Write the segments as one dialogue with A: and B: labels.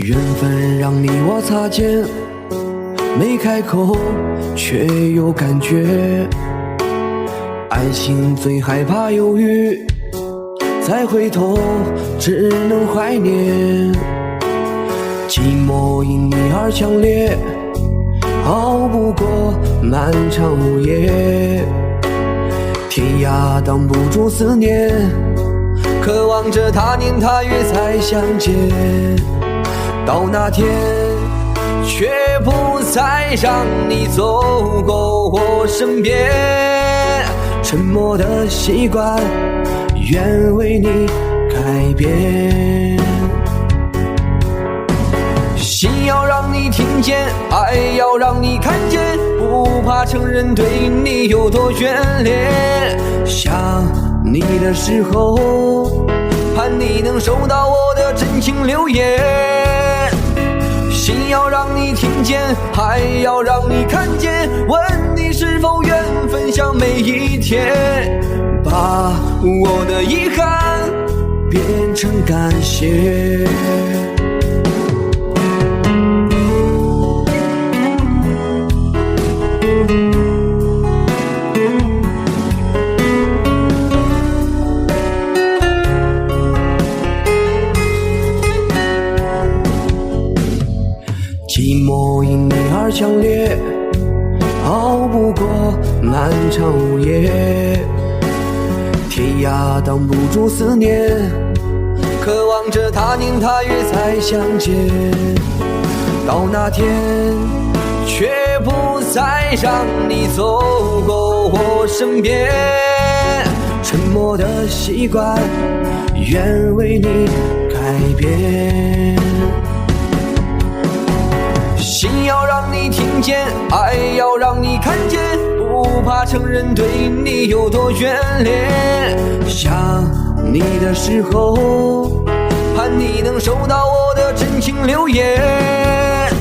A: 缘分让你我擦肩，没开口却有感觉。爱情最害怕犹豫，再回头只能怀念。寂寞因你而强烈，熬不过漫长午夜。天涯挡不住思念，渴望着他年他月再相见。到那天却不再让你走过我身边，沉默的习惯愿为你改变。心要让你听见，爱要让你看见，不怕承认对你有多眷恋。想你的时候，盼你能收到我的真情留言。心要让你听见，爱要让你看见，问你是否愿分享每一天，把我的遗憾变成感谢。寂寞因你而强烈，熬不过漫长午夜。天涯挡不住思念，渴望着他年他月再相见。到那天却不再让你走过我身边，沉默的习惯愿为你改变。心要让你听见，爱要让你看见，不怕承认对你有多眷恋。想你的时候，盼你能收到我的真情留言。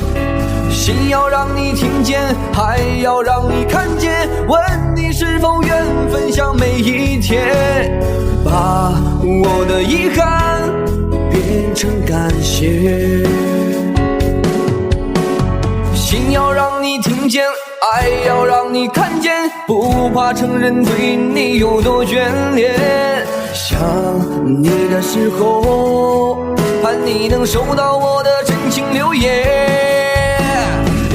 A: 心要让你听见，爱要让你看见，问你是否愿分享每一天，把我的遗憾变成感谢。心要让你听见，爱要让你看见，不怕承认对你有多眷恋。想你的时候，盼你能收到我的真情留言。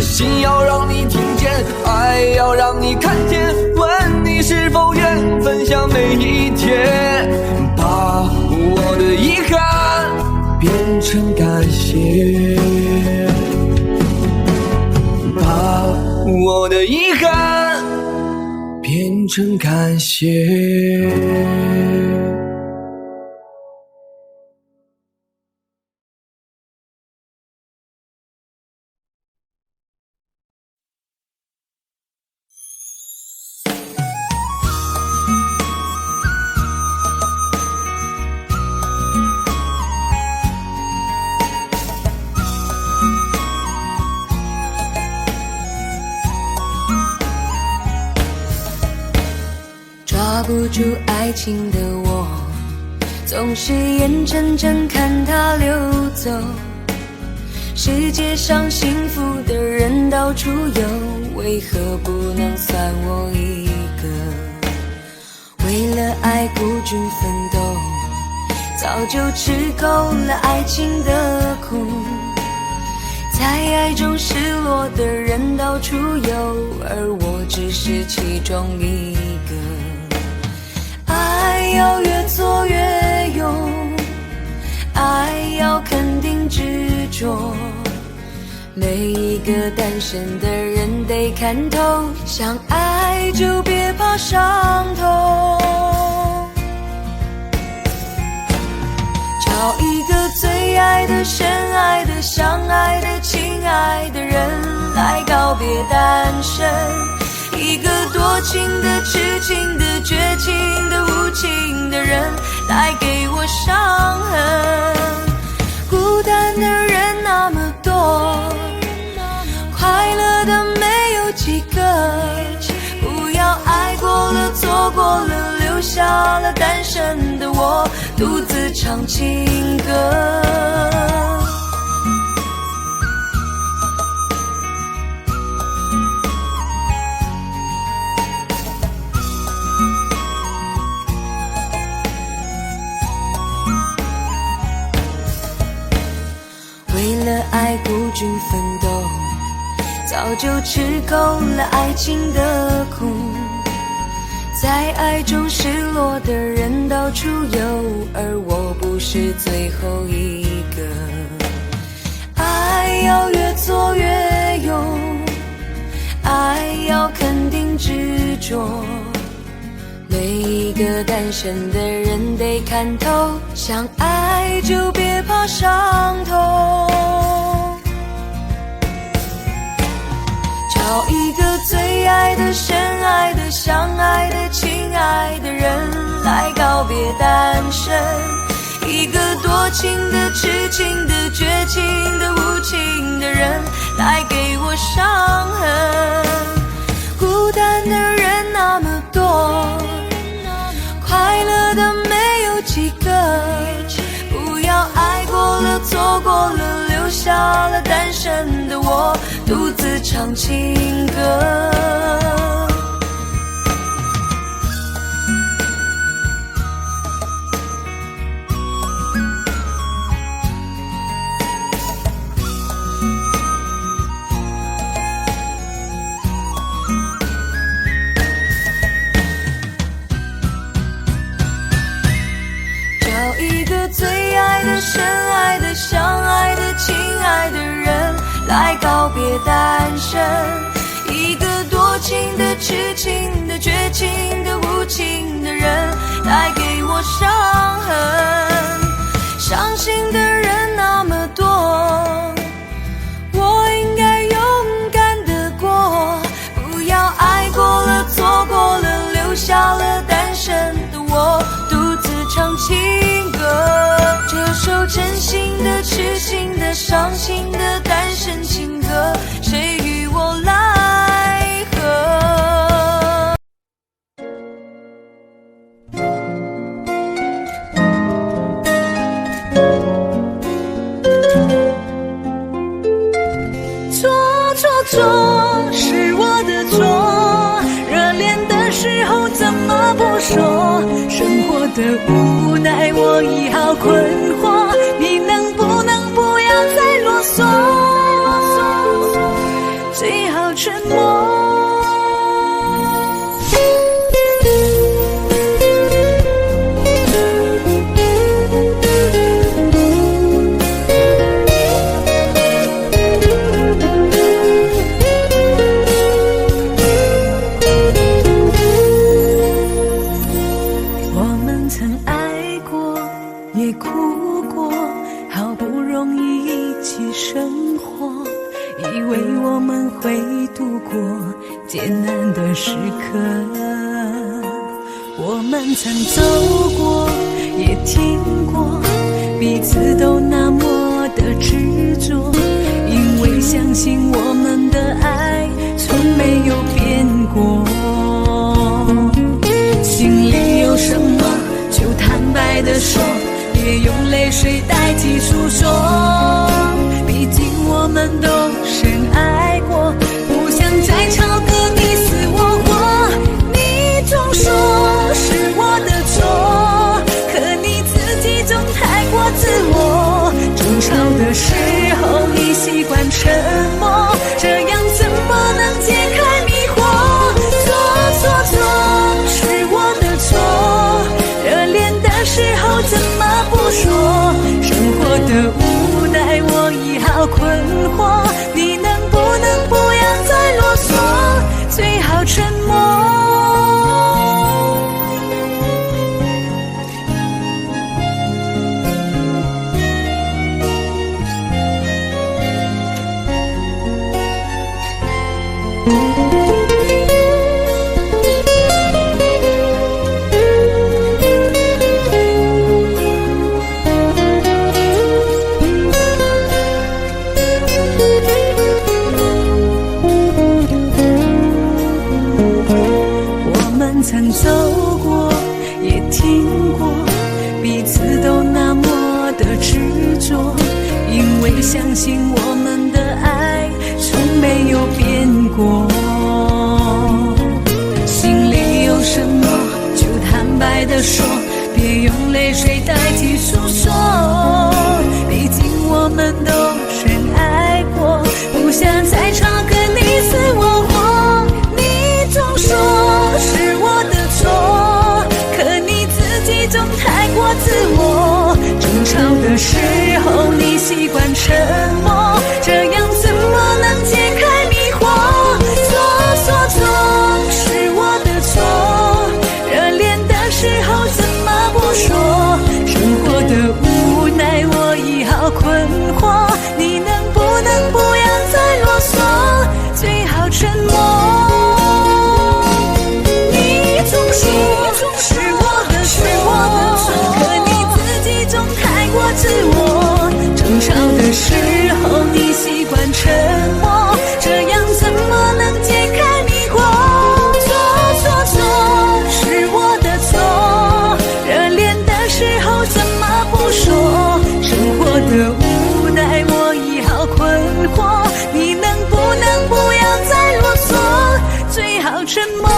A: 心要让你听见，爱要让你看见，问你是否愿分享每一天，把我的遗憾变成感谢。把我的遗憾变成感谢。
B: 抓不住爱情的我，总是眼睁睁看它流走。世界上幸福的人到处有，为何不能算我一个？为了爱孤军奋斗，早就吃够了爱情的苦。在爱中失落的人到处有，而我只是其中一个。爱要越做越勇，爱要肯定执着，每一个单身的人得看透，想爱就别怕伤痛。找一个最爱的、深爱的、相爱的、亲爱的人来告别单身，一个多情的、痴情的、绝情的、无情的人带给我伤痕。孤单的人那么多，快乐的没有几个，不要爱过了、错过了，留下了单身的我独自唱情歌。爱孤军奋斗，早就吃够了爱情的苦。在爱中失落的人到处有，而我不是最后一个。爱要越做越勇，爱要肯定执着，每一个单身的人得看透，想爱就别怕伤痛。找一个最爱的、深爱的、相爱的、亲爱的人来告别单身，一个多情的、痴情的、绝情的、无情的人来给我伤痕。孤单的人那么多，快乐的没有几个，不要爱过了、错过了，留下了单身的我独自唱情歌。找一个最爱的、深爱的、相爱的、亲爱的人来告别单身，一个多情的、痴情的、绝情的、无情的人来给我伤痕。伤心的人那么多，我应该勇敢地过，不要爱过了、错过了，留下了单身的我独自唱情歌。这首真心的、痴心的、伤心的单身情歌，谁与我来和？
C: 错是我的错，热恋的时候怎么不说？生活的无奈我已好困惑，你能不能不要再啰嗦？最好沉默。艰难的时刻，我们曾走过，也听过，彼此都那么的执着，因为相信我们的爱从没有变过。心里有什么就坦白地说，别用泪水代替诉说，毕竟我们都深爱过，不想再吵个你死我活。你总说是我的错，可你自己总太过自我。争吵的时候你习惯沉默，这样怎么能解开迷惑？错是我的错，热恋的时候怎么不说？生活的无奈我已好困惑，你能不能不要再啰嗦？最好沉默。曾走过，也听过，彼此都那么的执着，因为相信我们的爱从没有变过。心里有什么就坦白地说，别用泪水代替诉说，毕竟我们都深爱太过自我。争吵的时候你习惯沉默，这样怎么能解开迷惑？错，是我的错。热恋的时候怎么不说？生活的无奈我已好困惑，你能不要再啰嗦？最好沉默。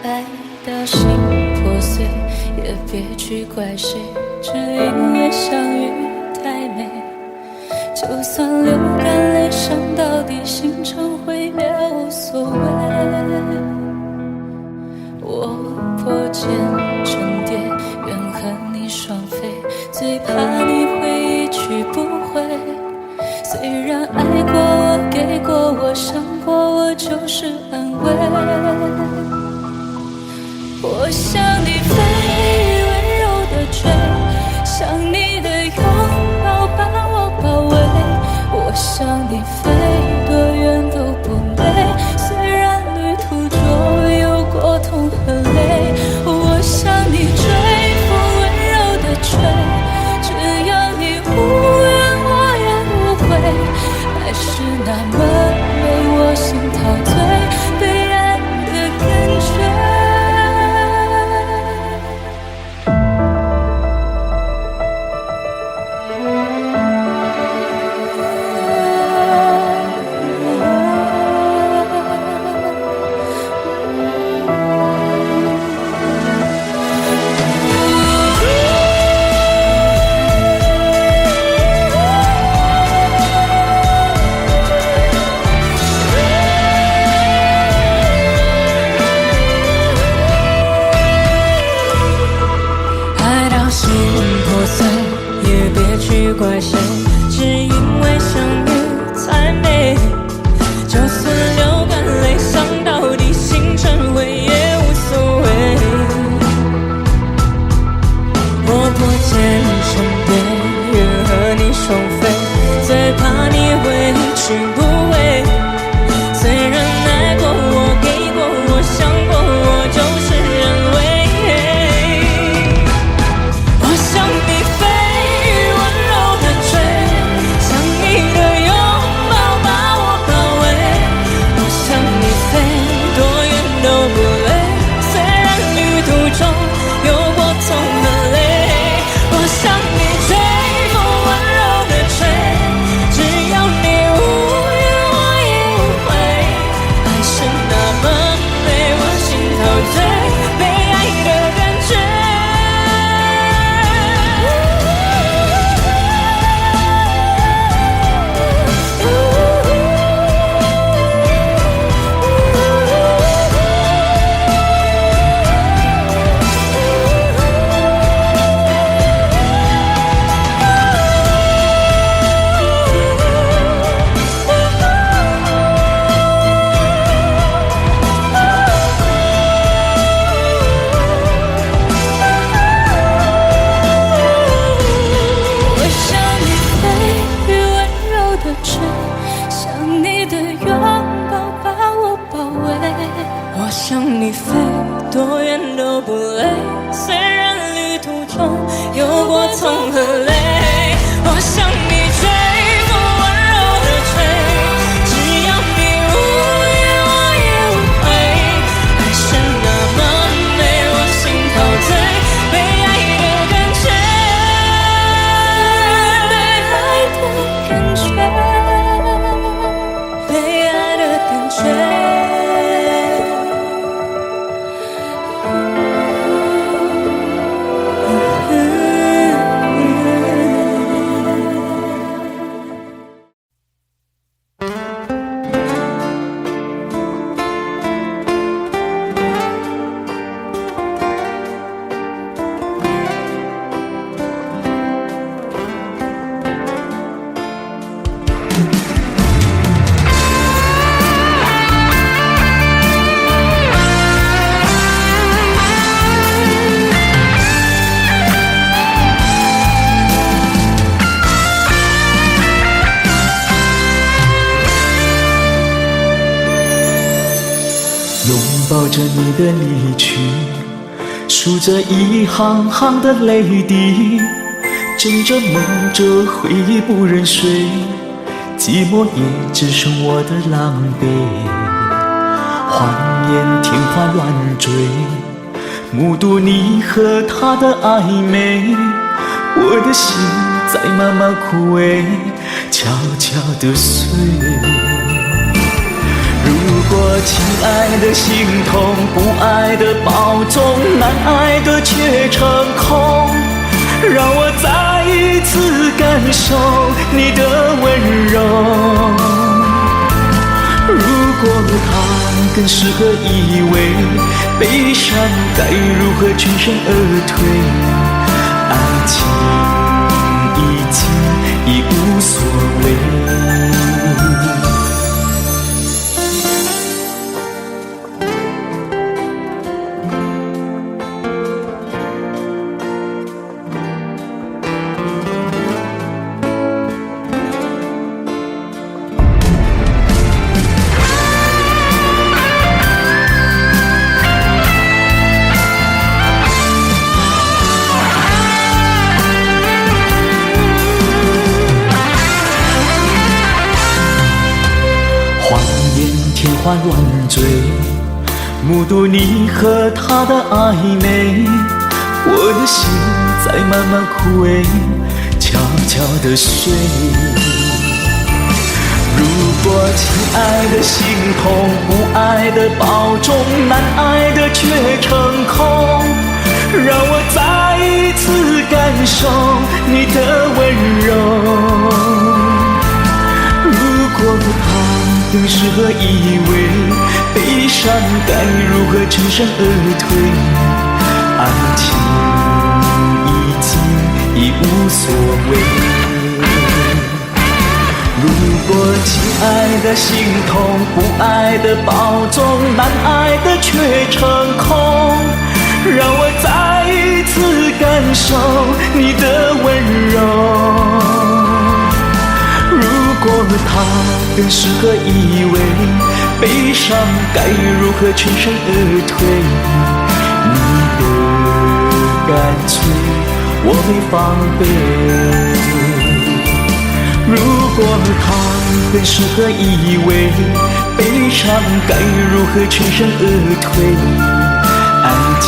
B: 爱到心破碎，也别去怪谁，只因为相遇太美。就算流干泪，伤到底，心成灰也无所谓。我破茧成蝶，愿和你双飞，最怕你会一去不回。虽然爱过我，给过我，伤过我，就是安慰。我向你飞，温柔的追，想你的拥抱把我包围。我向你飞，多远都不累，虽然旅途中有过痛和泪。我向你追，风温柔的吹，只要你无怨我也无悔。爱是那么美，我心陶醉，被爱的感觉。
C: 怪谁？只因为相遇太美。就算流干泪，伤到底，心成灰也无所谓。我破茧成蝶，愿和你双飞，最怕你会一去不回。虽然爱过我，给过我，想过我，就是认为。我向你飞。向你飞，多远都不累。虽然旅途中有过痛和泪，我向你追，风温柔的吹，只要你无怨我也无悔。爱是那么美，我心陶醉，被爱的感觉，被爱的感觉。
D: 抱着你的离去，数着一行行的泪滴，枕着梦着回忆不忍睡，寂寞也只剩我的狼狈。谎言天花乱坠，目睹你和他的暧昧，我的心在慢慢枯萎，悄悄地碎。如果亲爱的心痛，不爱的保重，难爱的却成空，让我再一次感受你的温柔。如果它更适合依偎，悲伤该如何全身而退？爱情已无所谓。天花乱坠，目睹你和他的暧昧，我的心在慢慢枯萎，悄悄地睡。如果亲爱的心痛，不爱的保重，难爱的却成空，让我再一次感受你的温柔。如果他更适合依偎，悲伤该如何全身而退？爱情已无所谓。如果亲爱的心痛，不爱的保重，难爱的却成空，让我再一次感受你的温柔。如果它更适合依偎，悲伤该如何全身而退？你的干脆我没防备。如果它更适合依偎，悲伤该如何全身而退？爱情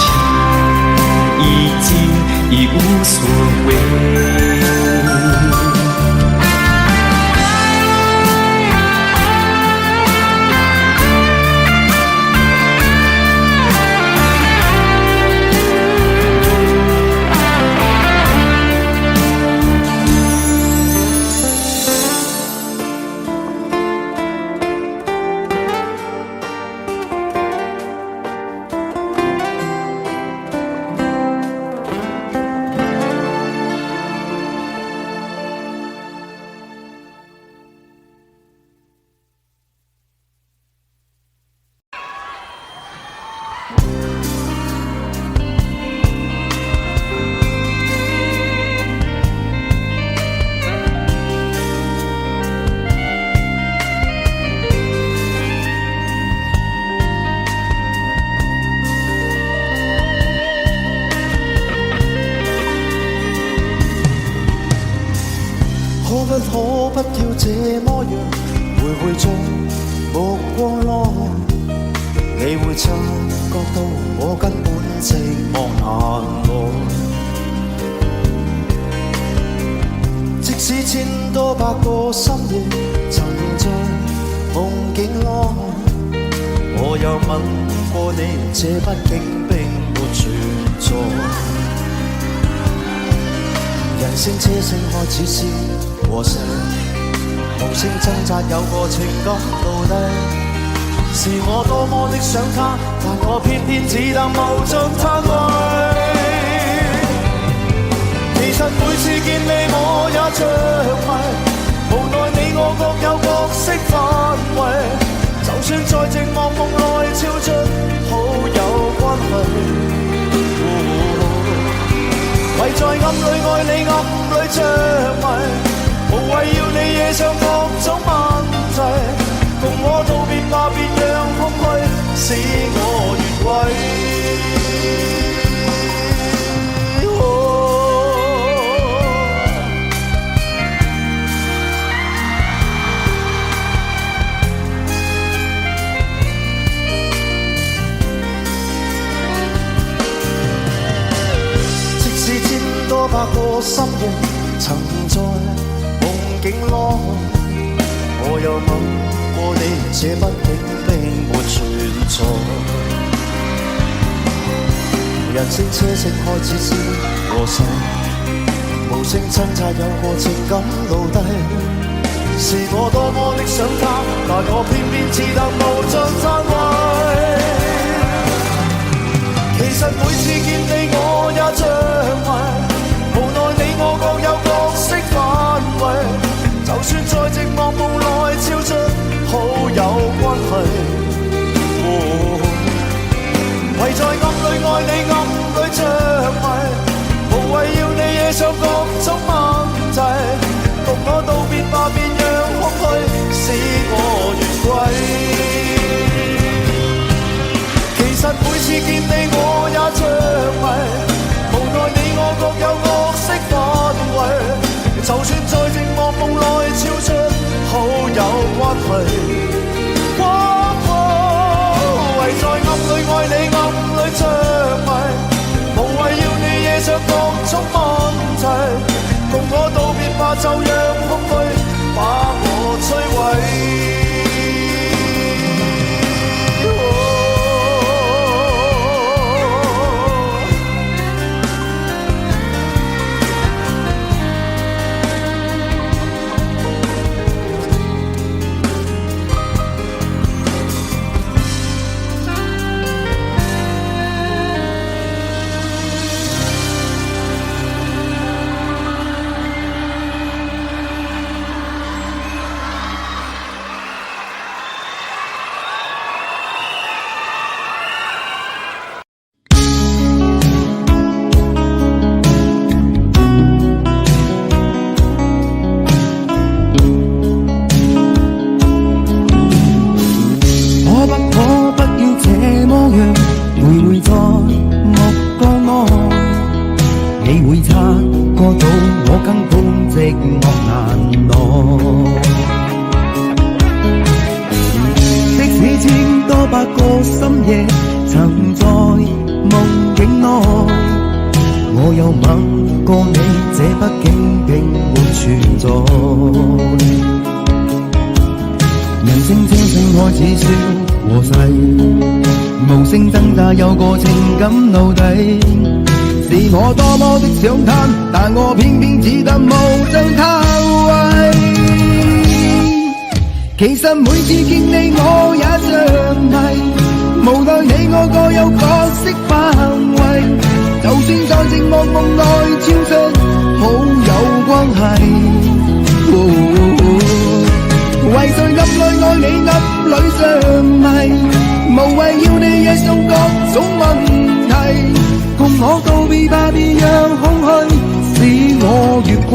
D: 已无所谓。
E: 可不要這麼樣徘徊在目光內，你會察覺到我根本寂寞難耐。即使千多百個深夜沉在夢境內，我有吻過你，這畢竟並沒存在。人聲車聲開始消和聲，無聲掙扎有個情感奴隸，是我多麼的想他，但我偏偏只得無盡嘆謂。其實每次見你我也着迷，無奈你我各有角色範圍，就算在寂寞夢內超出好友關係。唯在暗裏愛你，暗裏着迷，無謂要你惹上各種問題，共我道別吧，別讓空虛使我百個深夜，曾在夢境內，我又吻過你，這畢竟並沒存在。人聲車聲開始消和逝，無聲掙扎有過情感奴隸。是我多麼的想他，但我偏偏自得無盡讚慰。其實每次見你我也着迷，無奈你我各有角色範圍，就算在寂寞夢內超出好友關係。唯在暗裏愛你暗裏着迷，無謂要你惹上各種問題，共我道別吧，便讓空虛使我越軌。其實每次見你我也着迷，無奈你我各有角色範圍，就算在寂寞夢內超出好友關係。唯在暗裏愛你暗裏着迷，無謂要你惹上各種問題，共我道別吧，就讓空虛把我摧毀。
A: 想嘆，但我偏偏只得無盡嘆謂。其實每次見你我也着迷，無奈你我各有角色範圍，就算在寂寞夢內超出好友關係。唯在暗裏愛你暗裏着迷，無謂要你惹上各種問題，共我告別吧，別讓空虛使我越軌。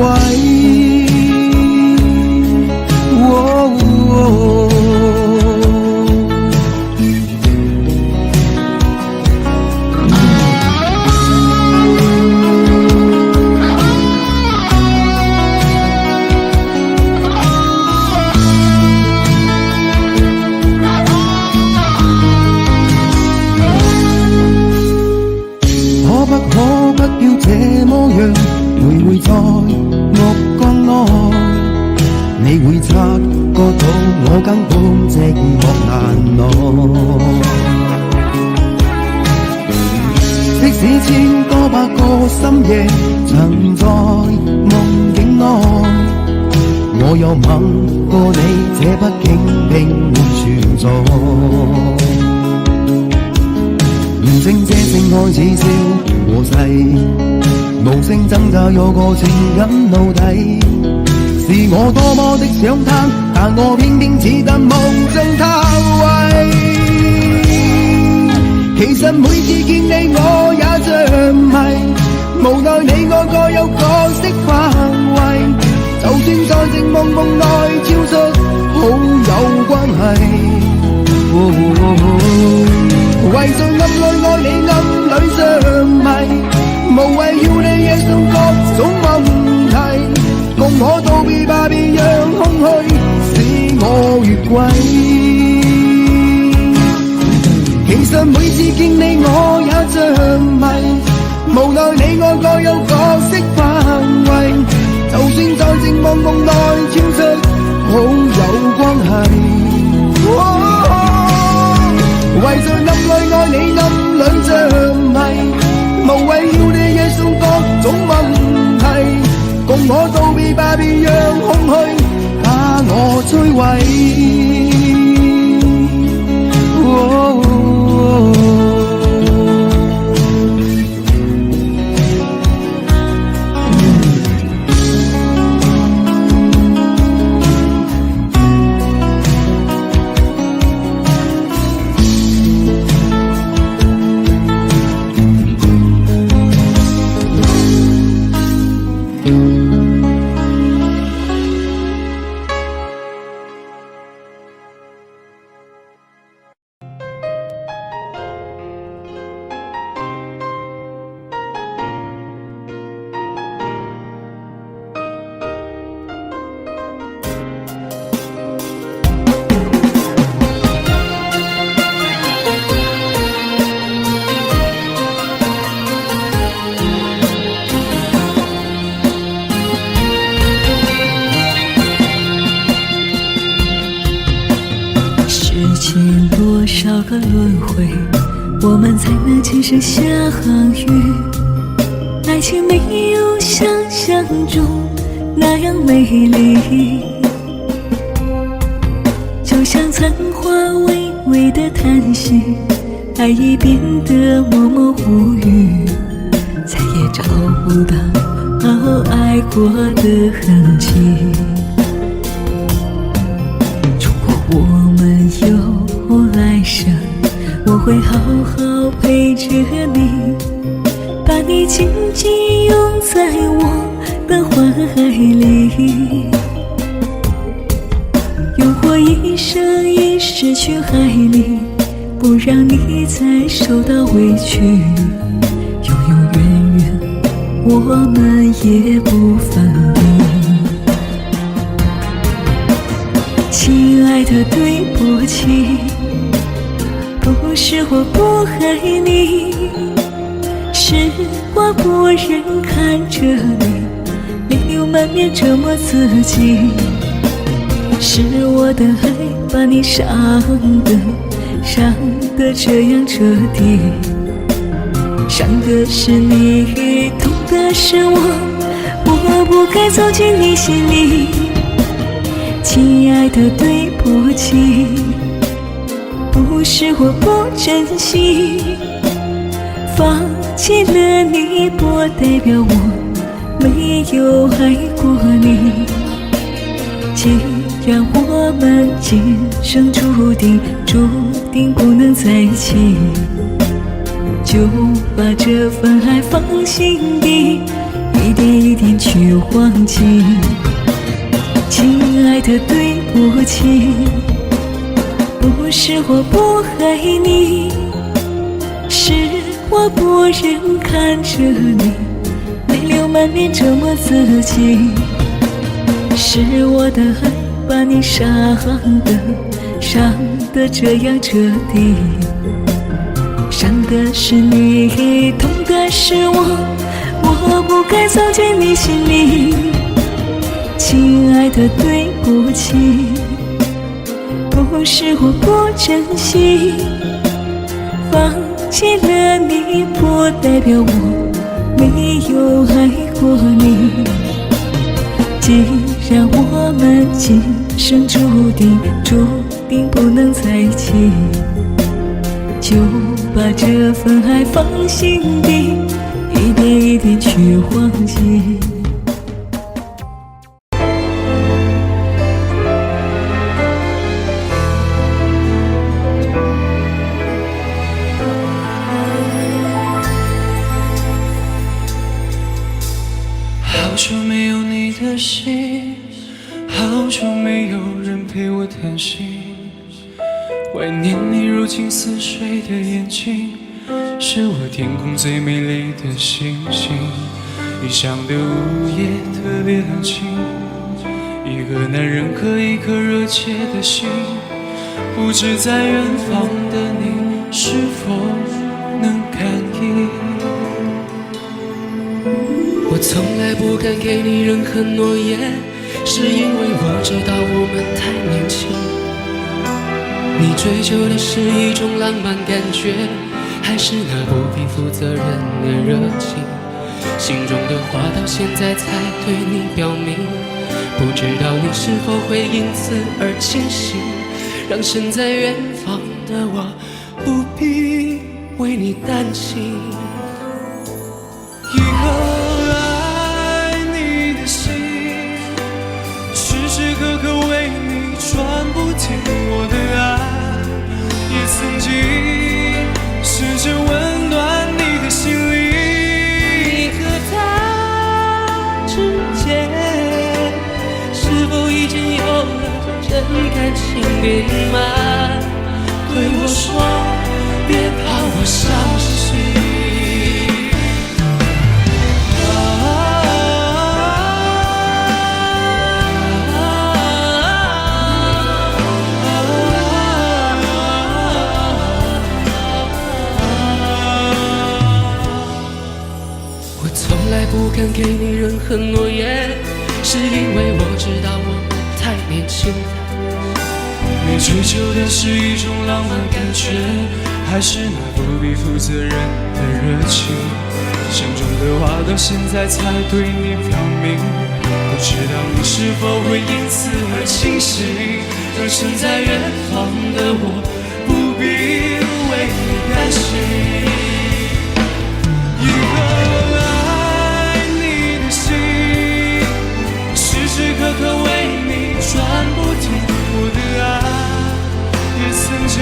A: 這麼樣徘徊在目光內，你會察覺到我根本寂寞難耐。即使千多百個深夜曾在夢境內，我有吻過你，這畢竟並沒存在。人聲這聲開始笑和逝，無聲掙扎有個情感奴隸，是我多麼的想他，但我偏偏只得無盡嘆謂。其實每次見你我也着迷，無奈你我各有角色範圍，就算在寂寞夢內超出好友關係。唯在暗裏愛你暗裏着迷，無謂要你惹上各種問題，共我道別吧，別讓空虛使我越軌。其實每次見你我也着迷，無奈你我各有角色的範圍，就算在寂寞夢內超出好友關係。為在暗裏愛你，暗裏着迷，無謂要你惹上各種問題，共我道別吧，別讓空虛把我摧毀。
C: 多少个轮回，我们才能今生相遇？爱情没有想象中那样美丽，就像残花微微的叹息，爱已变得默默无语，再也找不到爱过的痕迹。如果我们有来生，我会好好陪着你，把你紧紧拥在我的怀里，用我一生一世去爱你，不让你再受到委屈，永永远远我们也不分离。亲爱的，对不起，不是我不爱你，是我不忍看着你泪流满面折磨自己，是我的爱把你伤得这样彻底，伤的是你，痛的是我不该走进你心里。亲爱的，对不起，不是我不珍惜，放弃了你不代表我没有爱过你。既然我们今生注定不能在一起，就把这份爱放心底，一点一点去忘记。亲爱的，对不起，不是我不爱你，是我不忍看着你泪流满面折磨自己，是我的爱把你伤得这样彻底，伤的是你，痛的是我不该走进你心里。亲爱的，对不起，不是我不珍惜，放弃了你不代表我没有爱过你。既然我们今生注定不能在一起，就把这份爱放心底，一点一点去忘记。
F: 好久没有你的信，好久没有人陪我谈心，怀念你如今似水的眼睛，是我天空最美丽的星星。异乡的午夜特别冷清，一个男人和一颗热切的心，不知在远方的你是否能感应。我从来不敢给你任何诺言，是因为我知道我们太年轻。你追求的是一种浪漫感觉，还是那不必负责任的热情？心中的话到现在才对你表明，不知道你是否会因此而清醒，让身在远方的我不必为你担心。一颗爱你的心，时时刻刻为你转不停，我的爱也曾经深深温暖你的心灵。你和他之间是否已经有了真感情变满？对我说别怕我伤心。我从来不敢给你任何诺言，是因为我知道我们太年轻。你追求的是一种浪漫感觉，还是那不必负责任的热情？心中的话到现在才对你表明，不知道你是否会因此而清醒，让身在远方的我不必为你担心。一颗爱你的心，时时刻刻为你转不停，我的爱也曾经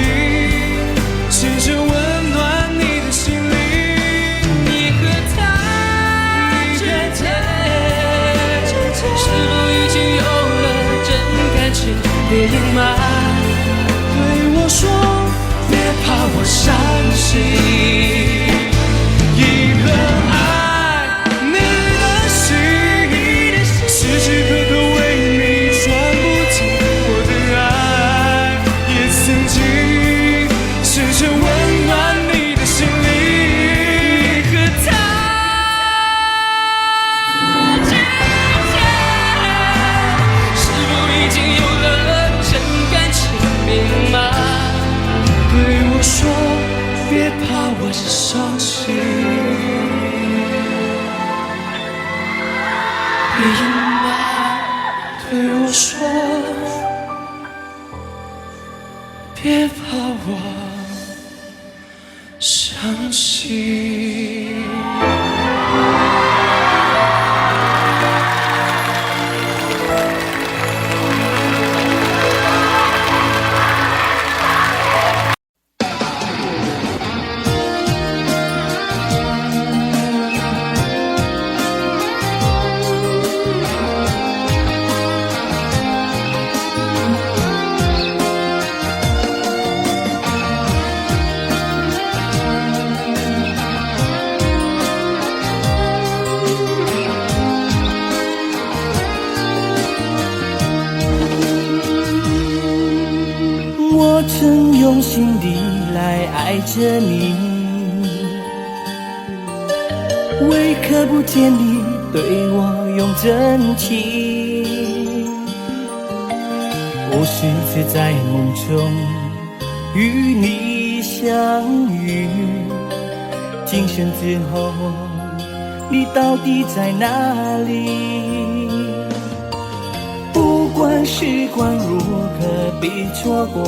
F: 深深温暖你的心灵。你和他之间是否已经有了真感情别隐瞒？对我说别怕我伤心。一颗爱你的心，时时刻刻为你转不停，我的爱也曾经深深温暖你的心灵。和他之间是否已经有了真感情明码？对我说别怕我伤心，别隐瞒。对我说别怕我伤心。
G: 我曾用心地来爱着你，为何不见你对我用真情？我是却在梦中与你相遇，今生之后你到底在哪里？不管时光如何被错过，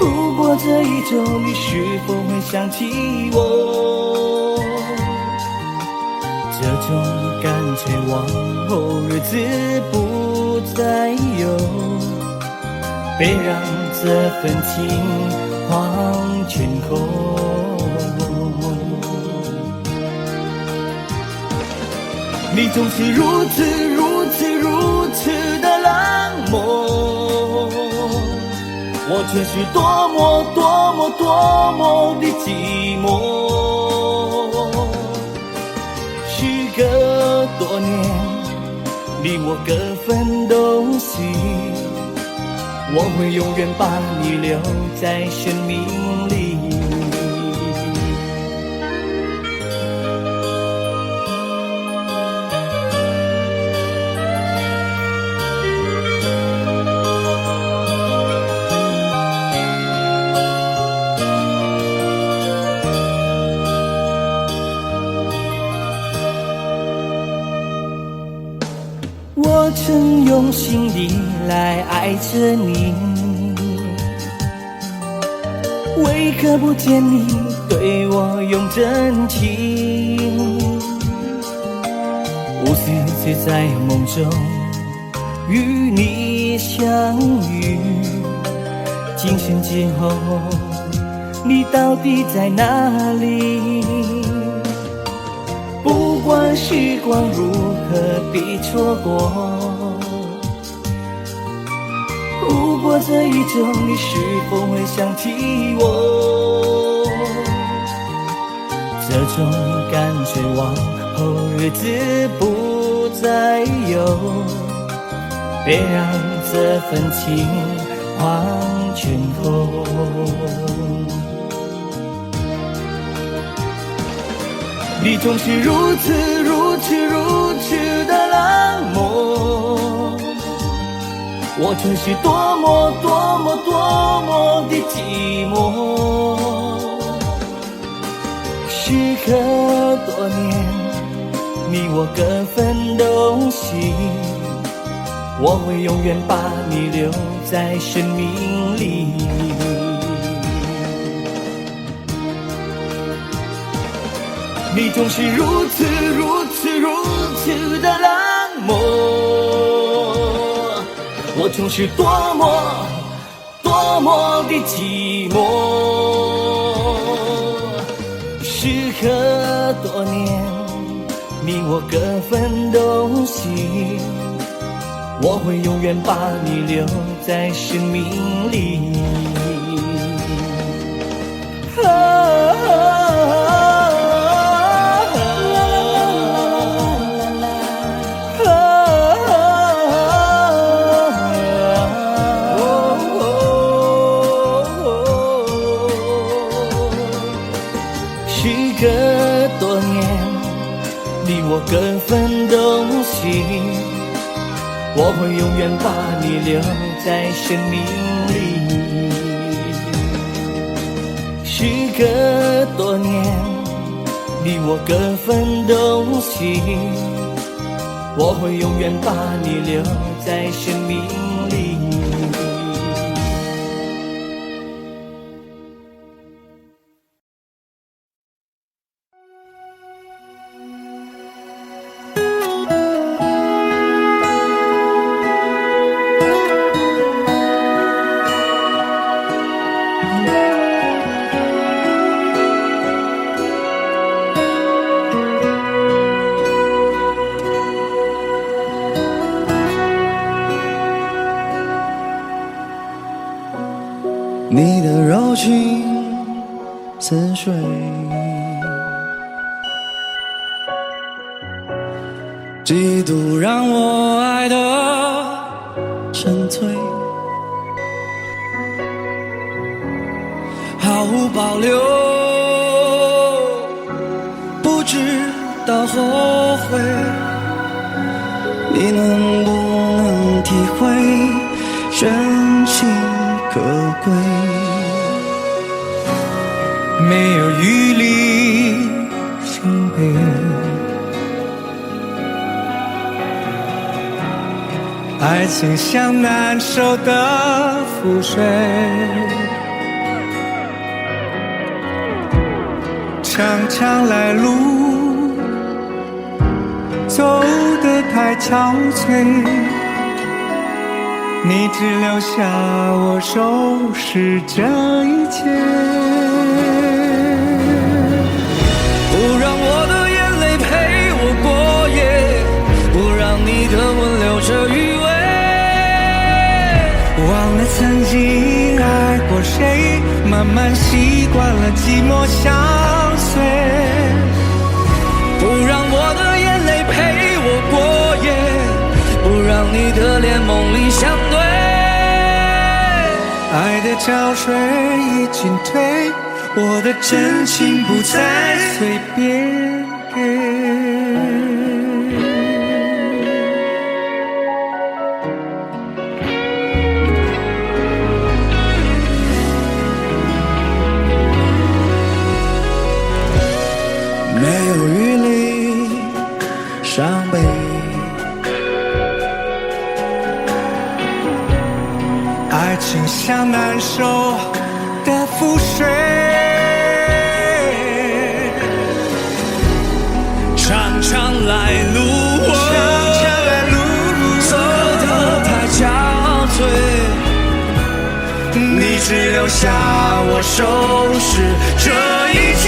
G: 如果这一周你是否会想起我？这种干脆往后日子不再有，别让这份情荒全空。你总是如此的冷漠，我却是多么的寂寞。时隔多年，你我各分东西，我会永远把你留在生命里。起来爱着你，为何不见你对我用真情？无数次在梦中与你相遇，今生之后你到底在哪里？不管时光如何地错过，如果这一周你是否会想起我？这种干脆往后日子不再有，别让这份情黄泉后。你总是如此如此如此的冷漠，我总是多么多么多么的寂寞。时隔多年，你我各分东西，我会永远把你留在生命里。你总是如此如此如此的冷漠，我总是多么多么的寂寞。时隔多年，你我各分东西，我会永远把你留在生命里。时隔多年，你我各分东西，我会永远把你留在生命里。时隔多年，你我各分东西，我会永远把你留在生命里。
A: 你的柔情似水，
F: 几度让我爱得沉醉，毫无保留，不知道后悔。你能不能体会真情可贵？没有余力伤悲，爱情像难收的覆水，长长来路走得太憔悴，你只留下我收拾这一切。不让我的眼泪陪我过夜，不让你的吻留着余味，忘了曾经爱过谁，慢慢习惯了寂寞相随。不让我的眼泪陪我过夜，不让你的脸梦里相对。爱的潮水已经退，我的真情不再随便给。
A: 没有余力伤悲，
H: 爱情像难收的覆水，
F: 长长来路，
H: 走得太憔悴，你只留下我收拾这一切。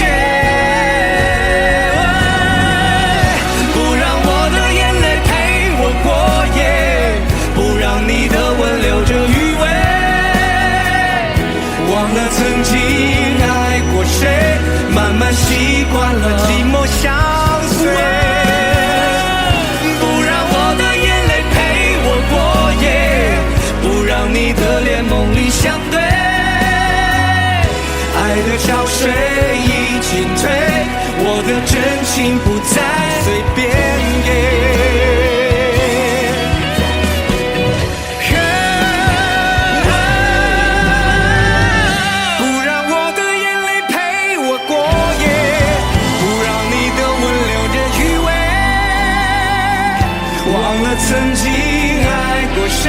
H: 你的吻留着余味，忘了曾经爱过谁，慢慢习惯了寂寞相随。不让我的眼泪陪我过夜，不让你的脸梦里相对。爱的潮水已经退，我的真情不再随便给。曾经爱过谁，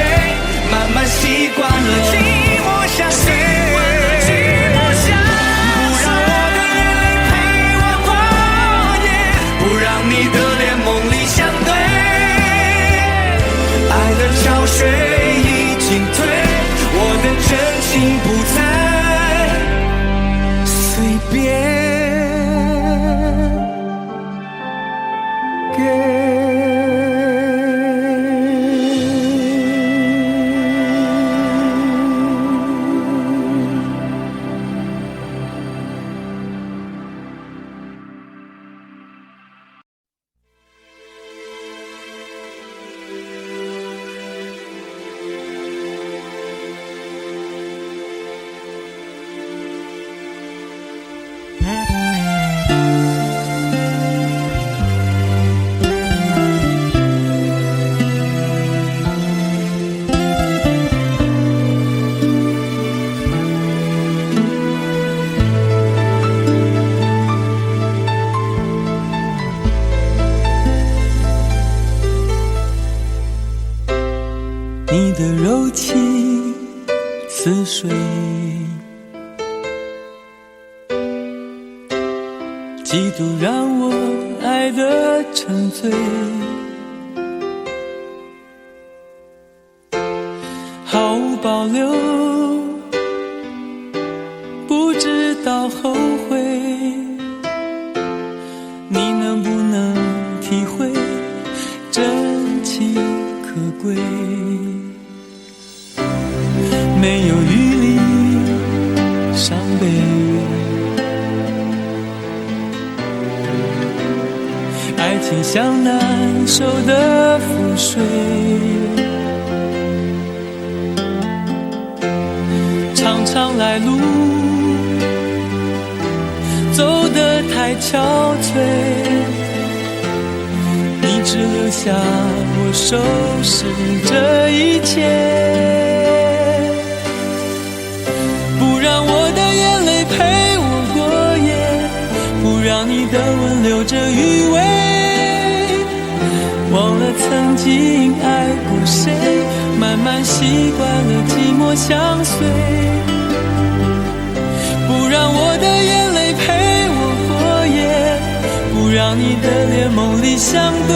H: 慢慢习惯了寂寞相随。不让我的眼泪陪我过夜，不让你的脸梦里相对。爱的潮水已经退，我的真情不再随便给。
F: 你的柔情似水，嫉妒让我爱得沉醉，毫无保留，不知道后悔。你能不能体会真情可贵？没有余力伤悲，爱情像难收的覆水，长长来路走得太憔悴，你只留下我收拾这一切。不让我的眼泪陪我过夜，不让你的吻留着余味，忘了曾经爱过谁，慢慢习惯了寂寞相随。不让我的眼泪陪我过夜，不让你的脸梦里相对，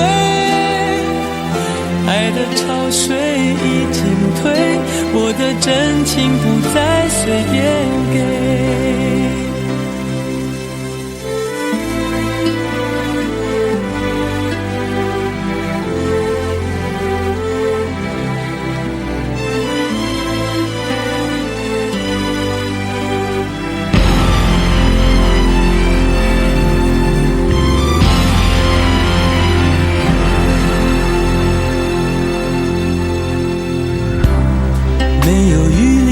F: 爱的潮水已经退，我的真情不再随便给。没有余力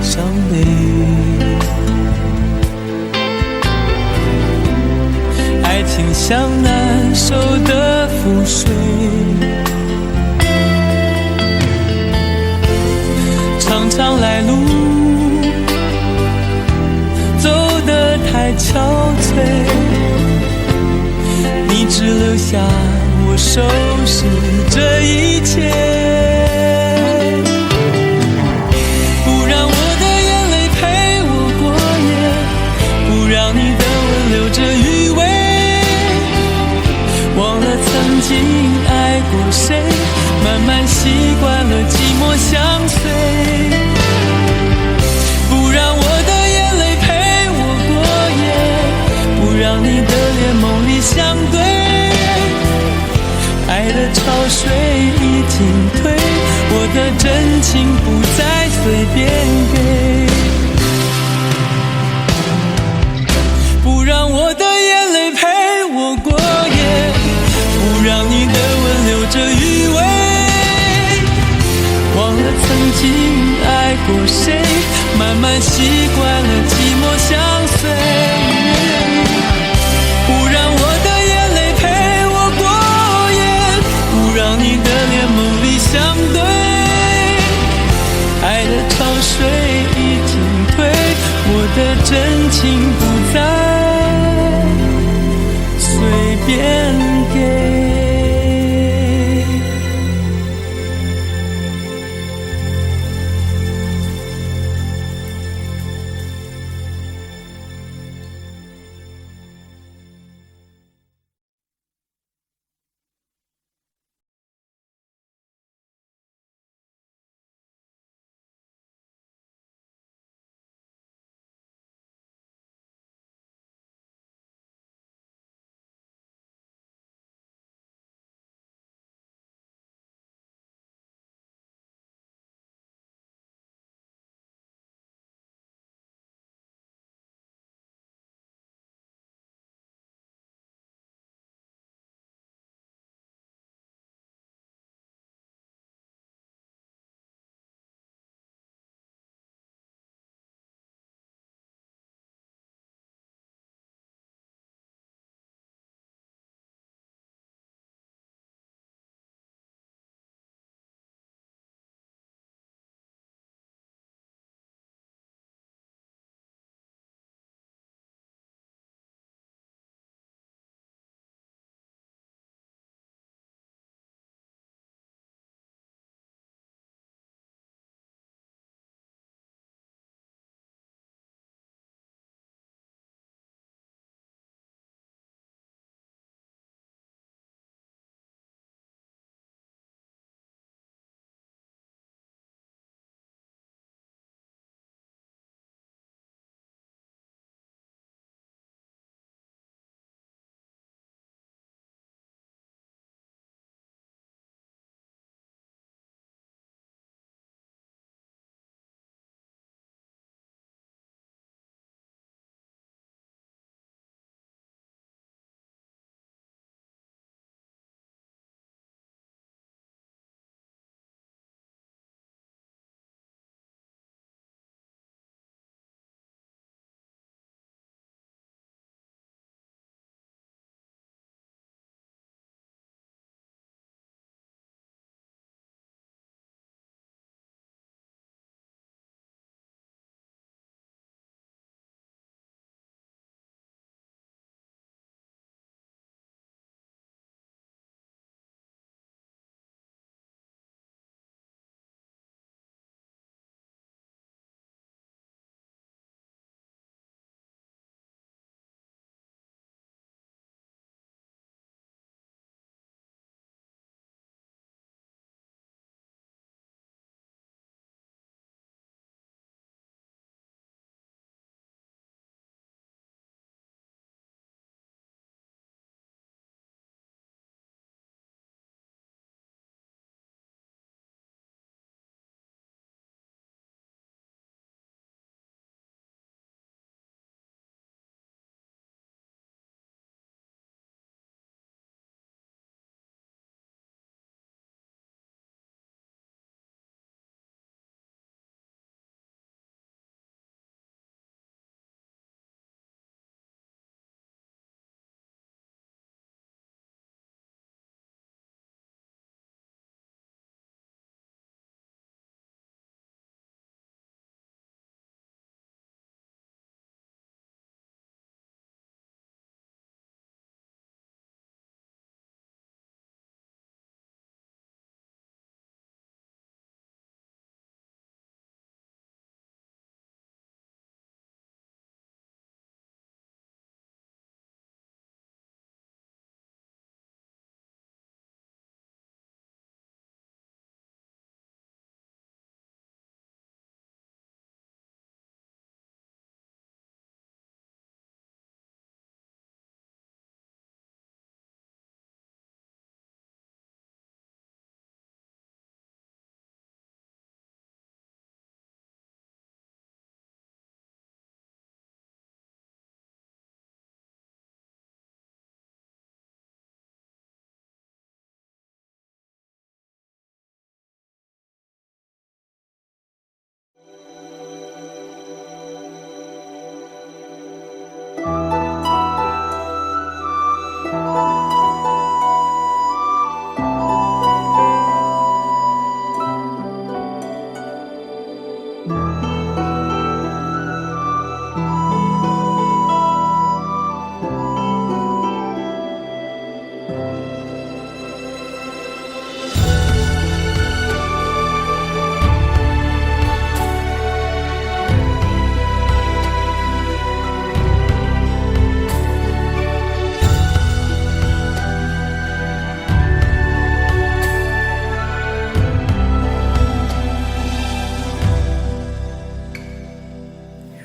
F: 伤悲，爱情像难收的覆水，长长来路走得太憔悴，你只留下我收拾这一切。经爱过谁，慢慢习惯了寂寞相随，不让我的眼泪陪我过夜，不让你的脸梦里相对，爱的潮水已经退，我的真情不再随便给。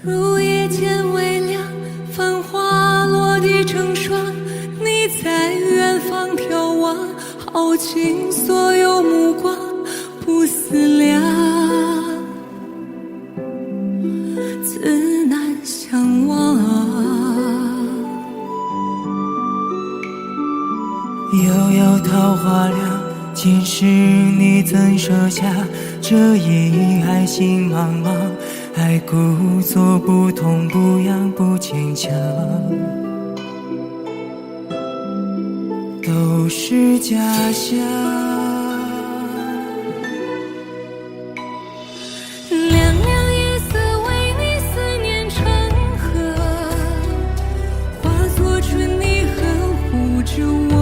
C: 入夜渐微亮，繁花落地成霜。你在远方眺望，耗尽所有目光，不思量，自难相忘。
G: 悠悠桃花凉，今世你怎舍下这一爱心茫茫？爱故作不痛不痒不坚强，都是假象。
C: 凉凉夜色为你思念成河，化作春泥呵护着我。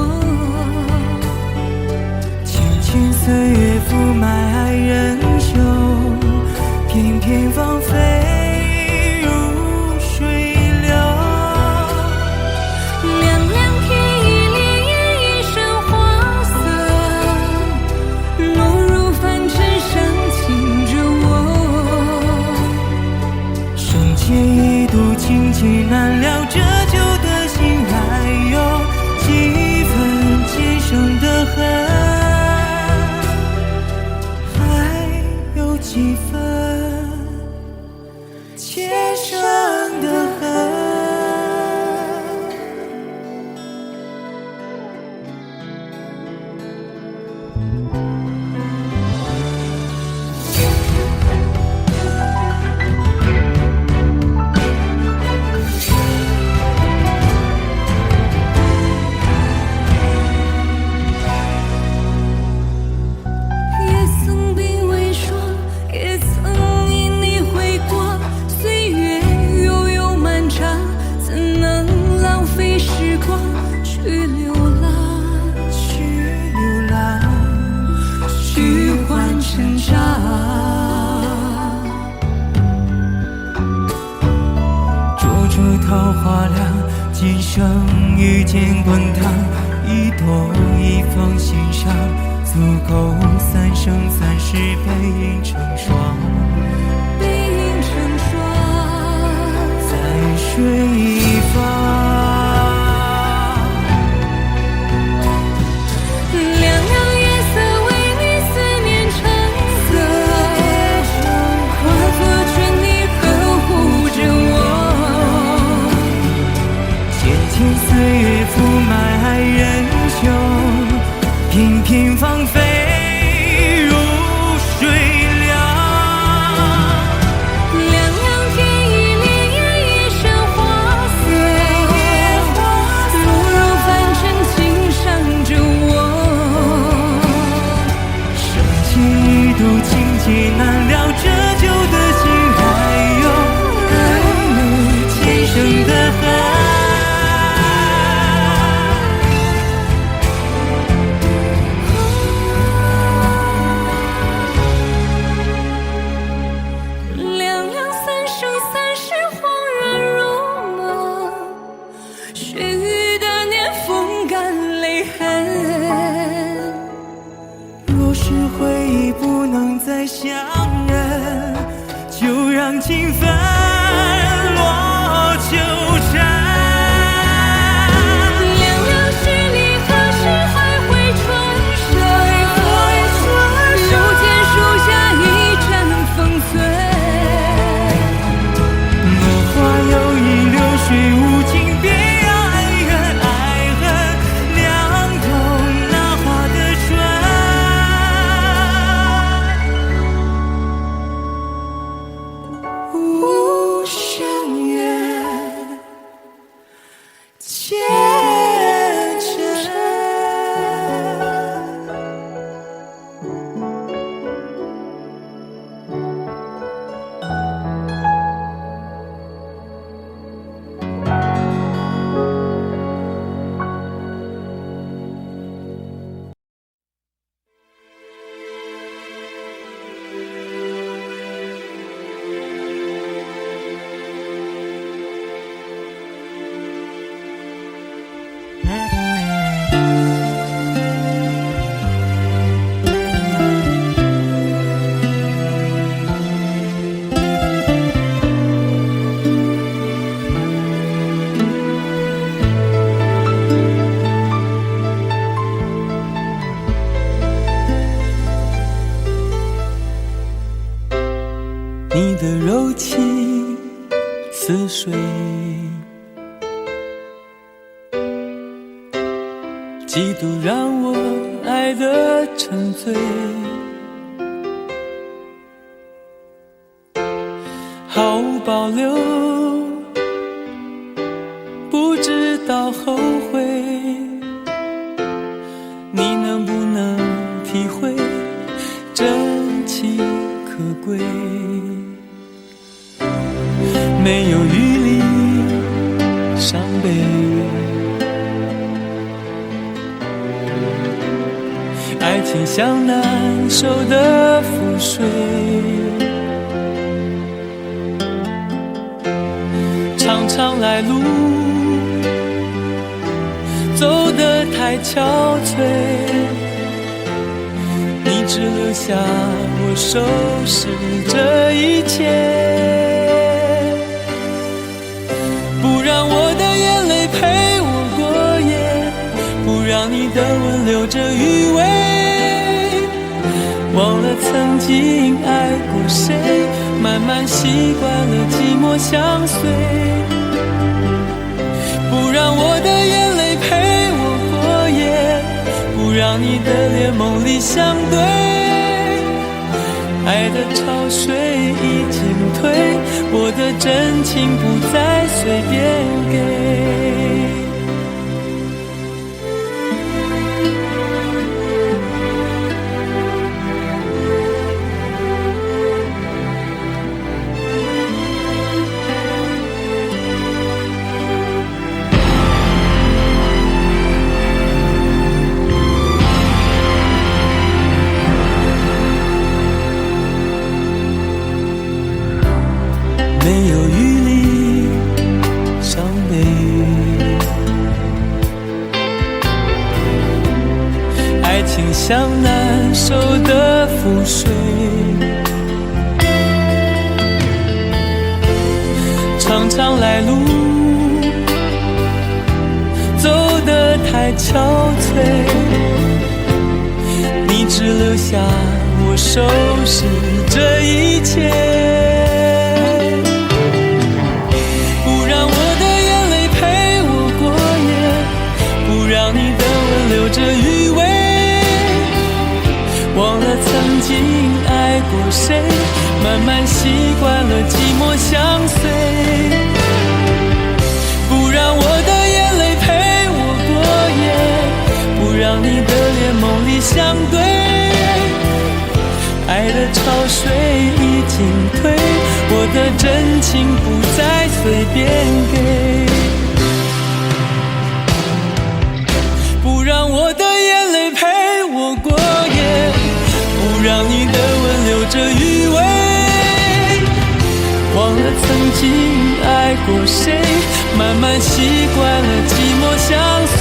G: 浅浅岁月覆埋爱人袖，片片芳菲如水流。
C: 凉凉天意烈焰一身花色，落入凡尘伤情着我。
G: 生劫一度情劫难料，这旧的心还有几分今生的恨，还有几分前生的恨。
C: 也曾鬓微霜，也曾因你回过。岁月悠悠漫长，怎能浪费时光去流浪，去换成长。
G: 灼灼桃花凉，今生遇见滚烫，一朵一放心上，足够三生三世背影成双。
C: 背影成双，
G: 在水一方。
C: 凉凉夜色为你思念成河，化作春泥呵护着我。
G: 浅浅岁月覆埋爱人袖，片片芳菲如水流。
C: 凉凉天意烈焰一身花色，落入凡尘轻伤着我。
G: 生劫一度情劫难料，这旧的心还有前生的恨。
C: 凉凉三生三世恍然如梦，须臾的年风干泪痕。
G: 若是回忆不能再相认，就让情分落纠缠。
C: 凉凉是你何时还会转身？又见树下一阵风吹。
G: 落花有意，流水无情，别让恩怨爱恨凉透那花的唇。无声月，你的柔情似水，嫉妒让我爱得沉醉，毫无保留，不知道后悔。你能不能体会真情可贵？没有余力伤悲，爱情像难收的覆水，常常来路走得太憔悴，你只留下我收拾这一切，不让我的眼泪陪我过夜，不让你的吻留着余味，忘了曾经爱过谁，慢慢习惯了寂寞相随，不让我的眼泪陪我过夜，不让你的脸梦里相对，爱的潮水已经退，我的真情不再随便给。没有余力伤悲，爱情像难收的覆水，常常来路走得太憔悴，你只留下我收拾这一切，让你的吻留着余味，忘了曾经爱过谁，慢慢习惯了寂寞相随，不让我的眼泪陪我过夜，不让你的脸梦里相对，爱的潮水已经退，我的真情不再随便给，不让我的眼泪陪我过夜，不让你的吻留着余味，忘了曾经爱过谁，慢慢习惯了寂寞相随，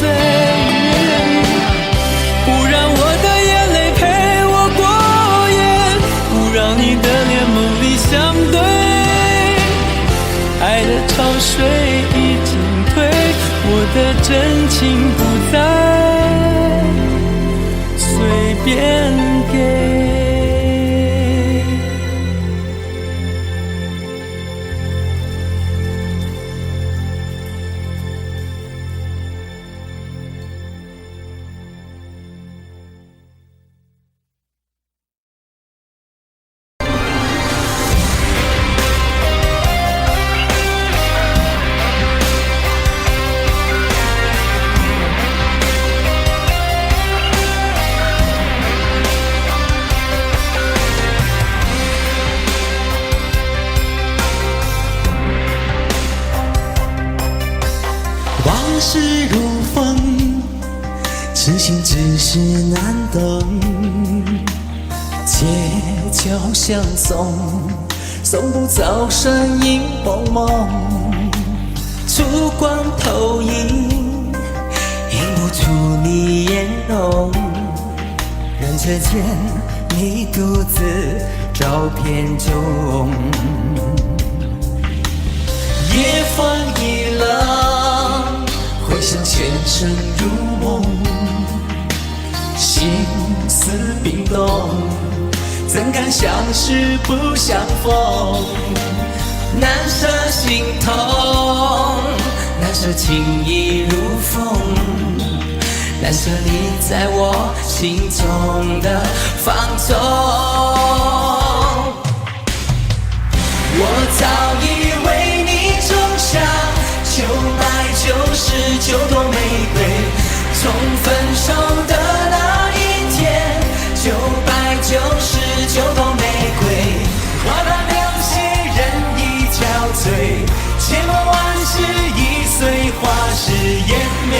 G: 不让我的眼泪陪我过夜，不让你的脸梦里相对，爱的潮水已经退，我的真情不再随便给。
D: 往事如风，痴心只是难懂，街角相送，送不走身影蒙蒙，烛光投影，映不出你颜容，人却见你独自照片中，夜风一浪，回响全身如梦，心思冰冻，
H: 怎敢相识不相逢？难舍心痛，难舍情意如风，难舍你在我心中的放纵。我早已为你种下999朵玫瑰，从分手的那一天，999朵玫瑰，花到流血人已憔悴，千万万世已碎，花事湮灭。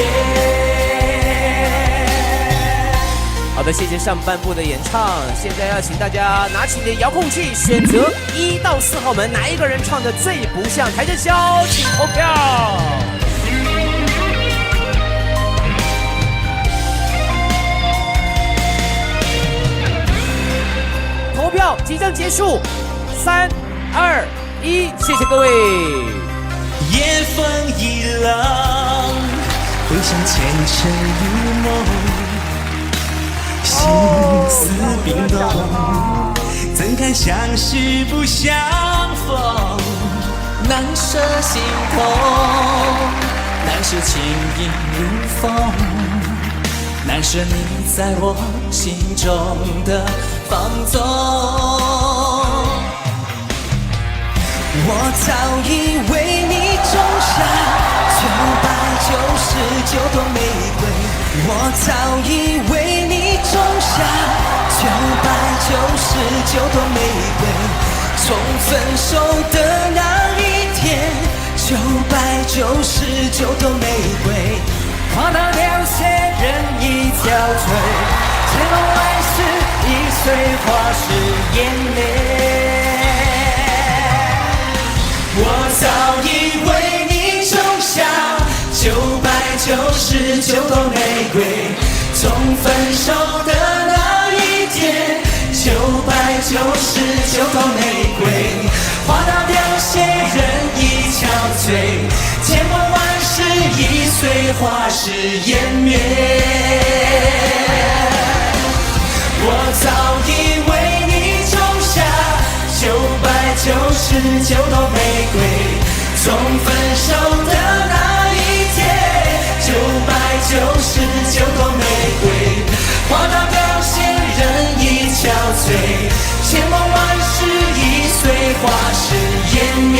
I: 好的，谢谢上半部的演唱。现在要请大家拿起你的遥控器，选择1到4号门，哪一个人唱的最不像台正宵，请投票。投票即将结束，3、2、1，谢谢各位。
H: 夜风一冷，回想前尘如梦。心思冰冻，怎堪相识不相逢？难舍心痛，难舍情意如风，难舍你在我心中的放纵。我早已为你种下999朵玫瑰，我早已为你种下999朵玫瑰，从分手的那一天，999朵玫瑰，花到流血人已憔悴，千万万世已碎，花事湮灭。我早已为你种下999朵玫瑰，从分手的那一天，999朵玫瑰，花到流血人已憔悴，千万万世已碎，花事湮灭。我早已为你种下999朵玫瑰，从分手的那一天，999朵玫瑰，花到流血人已憔悴，千万万世已碎，花事湮灭。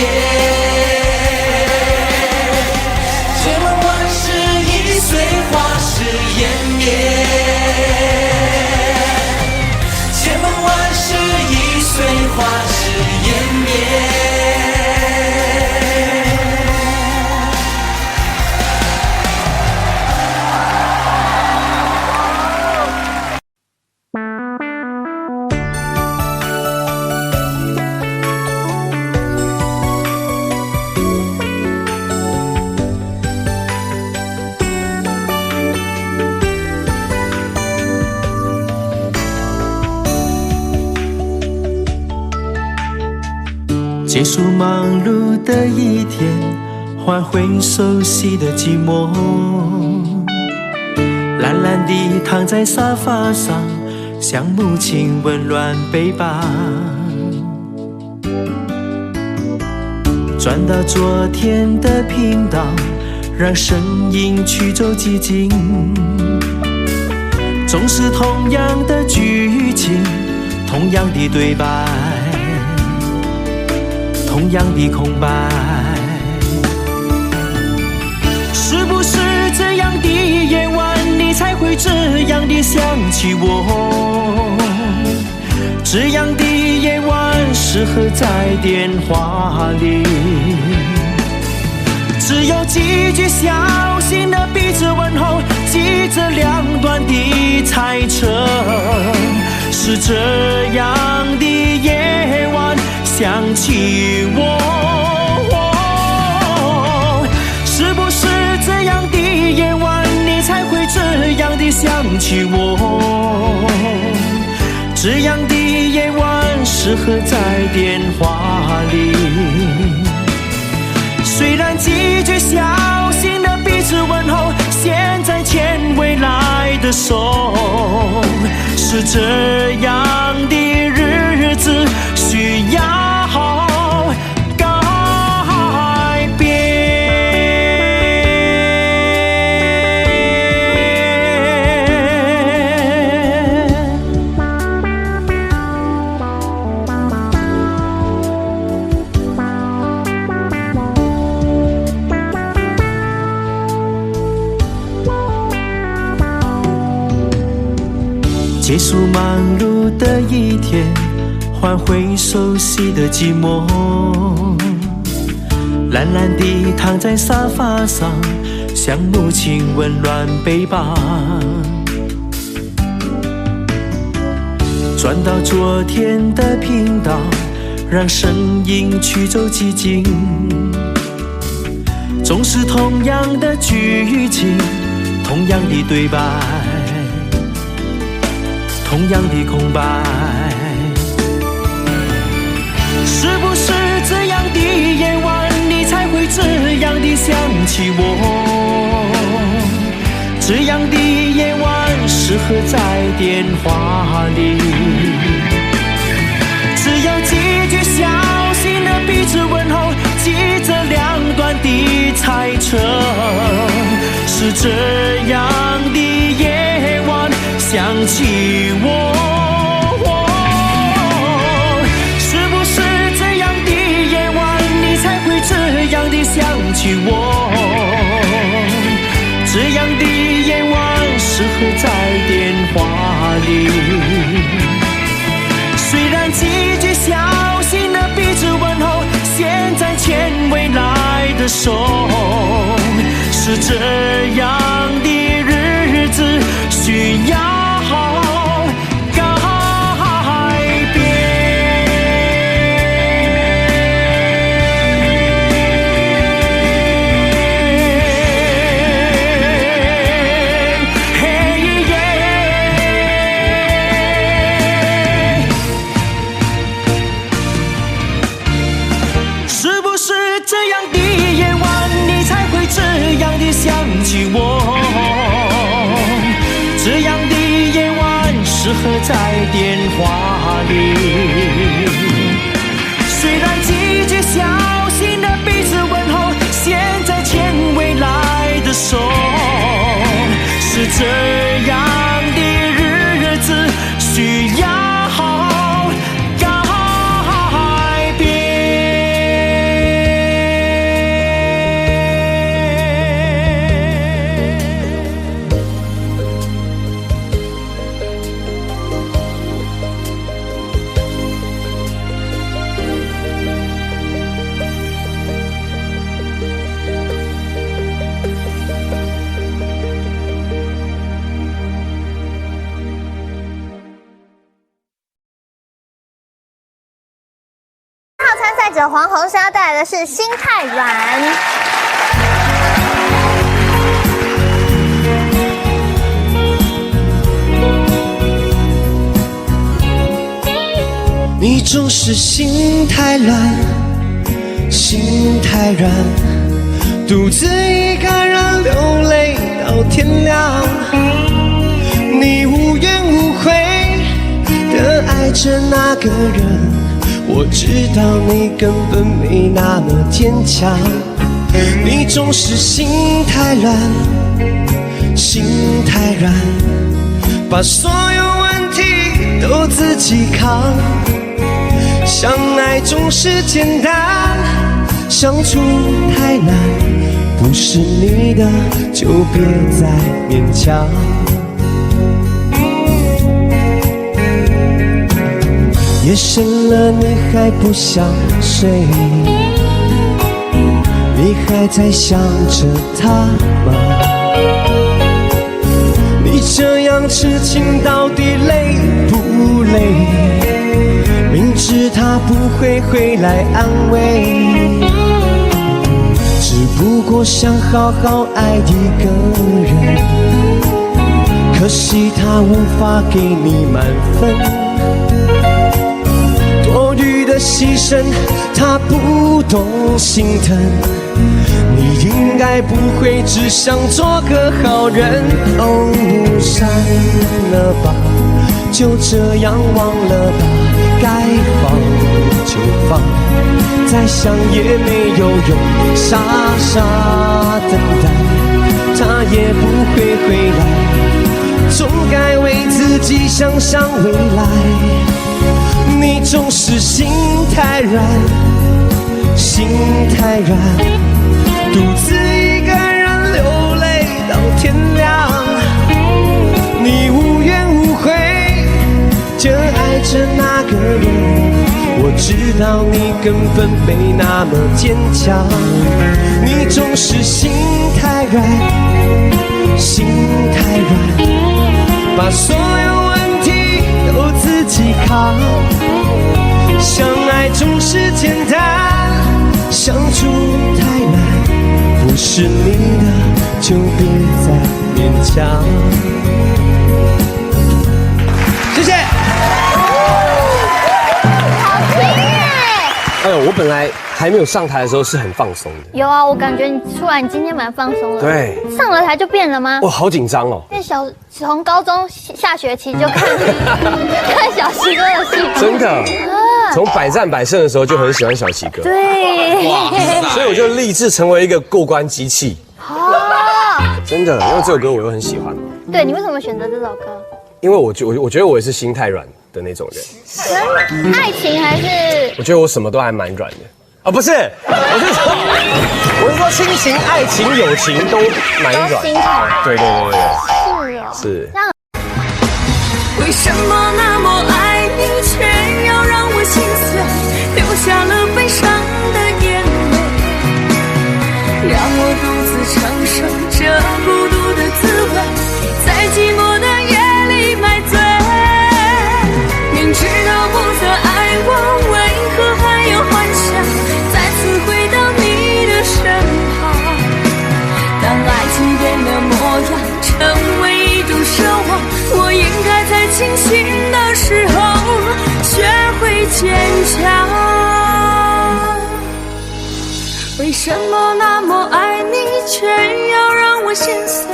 H: 千万万世已碎，花事湮灭。千万万世已碎，花事湮灭。
D: 结束忙碌的一天，换回熟悉的寂寞。懒懒地躺在沙发上，像母亲温暖背膀。转到昨天的频道，让声音驱走寂静。总是同样的剧情，同样的对白，同样的空白。是不是这样的夜晚，你才会这样的想起我？这样的夜晚适合在电话里，只有几句小心的彼此问候，记着两端的猜测。是这样的夜晚想起我，是不是这样的夜晚你才会这样的想起我？这样的夜晚适合在电话里，虽然几句小心的彼此问候，现在牵未来的手。是这样的日结束忙碌的一天，换回熟悉的寂寞。懒懒地躺在沙发上，像母亲温暖背膀。转到昨天的频道，让声音驱走寂静。总是同样的剧情，同样的对白，同样的空白。是不是这样的夜晚，你才会这样的想起我？这样的夜晚适合在电话里，只有几句小心的彼此问候，记着两端的猜测。是这样的夜晚想起我，是不是这样的夜晚你才会这样的想起我？这样的夜晚适合在电话里，虽然几句小心的彼此问候，现在牵未来的手。是这样的日子需要改变。是不是这样的夜晚你才会这样的想起我？这样的夜晚适合在电话里，虽然几句小心的彼此问候，现在牵未来的手。是这样的日子需要改变。
J: 参赛者黄鸿升带来的是《心太软》。
A: 你总是心太软，心太软，独自一个人流泪到天亮。你无怨无悔的爱着那个人，我知道你根本没那么坚强。你总是心太软，心太软，把所有问题都自己扛。相爱总是简单，相处太难，不是你的就别再勉强。夜深了你还不想睡，你还在想着他吗？你这样痴情到底累不累？明知他不会回来安慰，只不过想好好爱一个人，可惜他无法给你满分。多余的牺牲他不懂心疼，你应该不会只想做个好人。哦，删了吧，就这样忘了吧，该放就放，再想也没有用，傻傻等待他也不会回来，总该为自己想想未来。你总是心太软，心太软，独自一个人流泪到天亮。你无怨无悔着那个人。我知道你根本没那么坚强，你总是心太软，心太软，把所有问题都自己扛。相爱总是简单，相处太难，不是你的就别再勉强。谢谢。哎呦，我本来还没有上台的时候是很放松的。
J: 有啊，我感觉你出来，你今天蛮放松的。
A: 对，
J: 上了台就变了吗？
A: 哇，好紧张哦。
J: 因为从高中下学期就看小齐哥的戏，
A: 真的，从百战百胜的时候就很喜欢小齐哥。
J: 对，
A: 所以我就立志成为一个过关机器。
J: 哦，
A: 真的，因为这首歌我又很喜欢嘛。
J: 对，你为什么选择这首歌？
A: 因为我觉得我也是心太软的那种人。
J: 爱情还是？
A: 我觉得我什么都还蛮软的。啊，不是，我是说亲情、爱情、友情都蛮软。
J: 心太软。
A: 对。
J: 是哦。
A: 是。
C: 为什么那么爱你，却要让我心碎，流下了悲伤的眼泪，让我独自承受这孤独的滋味，在寂寞的夜里买醉。明知道不再爱我，为何还有幻想再次回到你的身旁？当爱情变了模样，成为一种奢望，我应该在清醒的时候学会坚强。为什么那么爱你，却要让我心碎，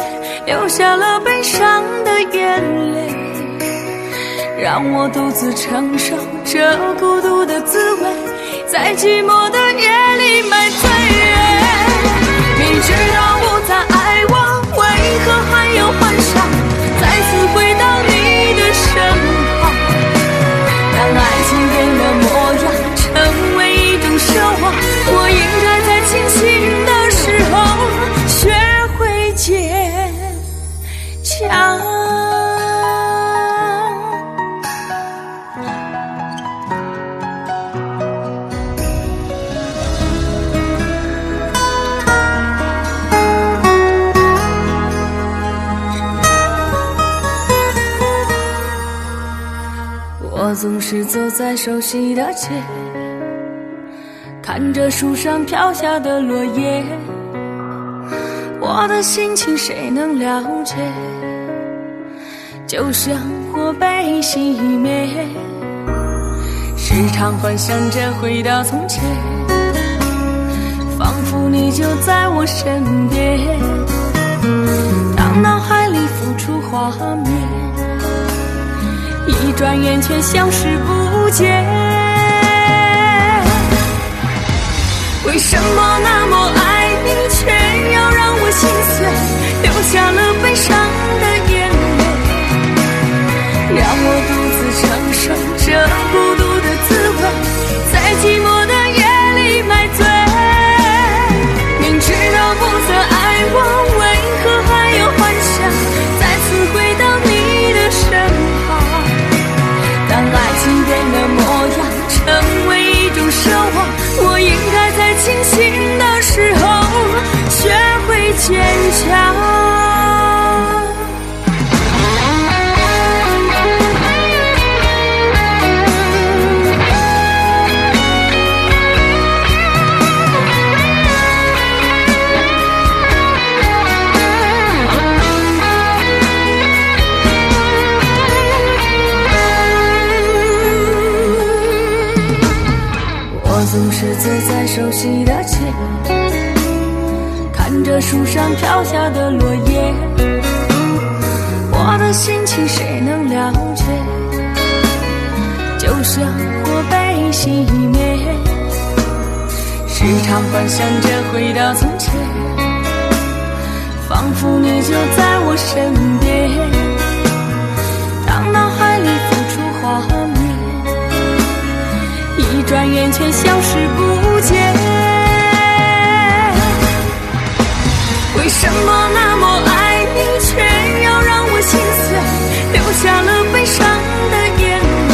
C: 流下了悲伤的眼泪，让我独自承受这孤独的滋味，在寂寞的夜里买醉。明知道不再爱我，为何还有幻想再次回到你的身旁？当爱情变了模样，成为一种奢望，我应该在清醒的时候学会坚强。我总是走在熟悉的街，看着树上飘下的落叶，我的心情谁能了解？就像火被熄灭，时常幻想着回到从前，仿佛你就在我身边，当脑海里浮出画面，一转眼却消失不见。为什么那么爱你，却要让我心碎，流下了悲伤的眼泪，让我独自承受这孤独的滋味，在寂寞的夜里买醉。明知道不再爱我，为何还有幻想再次回到你的身旁？当爱情变了模样，成为一种奢望，我应该在清醒的时候学会坚强。总是走在熟悉的街，看着树上飘下的落叶，我的心情谁能了解？就像火被熄灭，时常幻想着回到从前，仿佛你就在我身边，当脑海里浮出画面，一转眼却消失不见。为什么那么爱你，却要让我心碎，流下了悲伤的眼泪，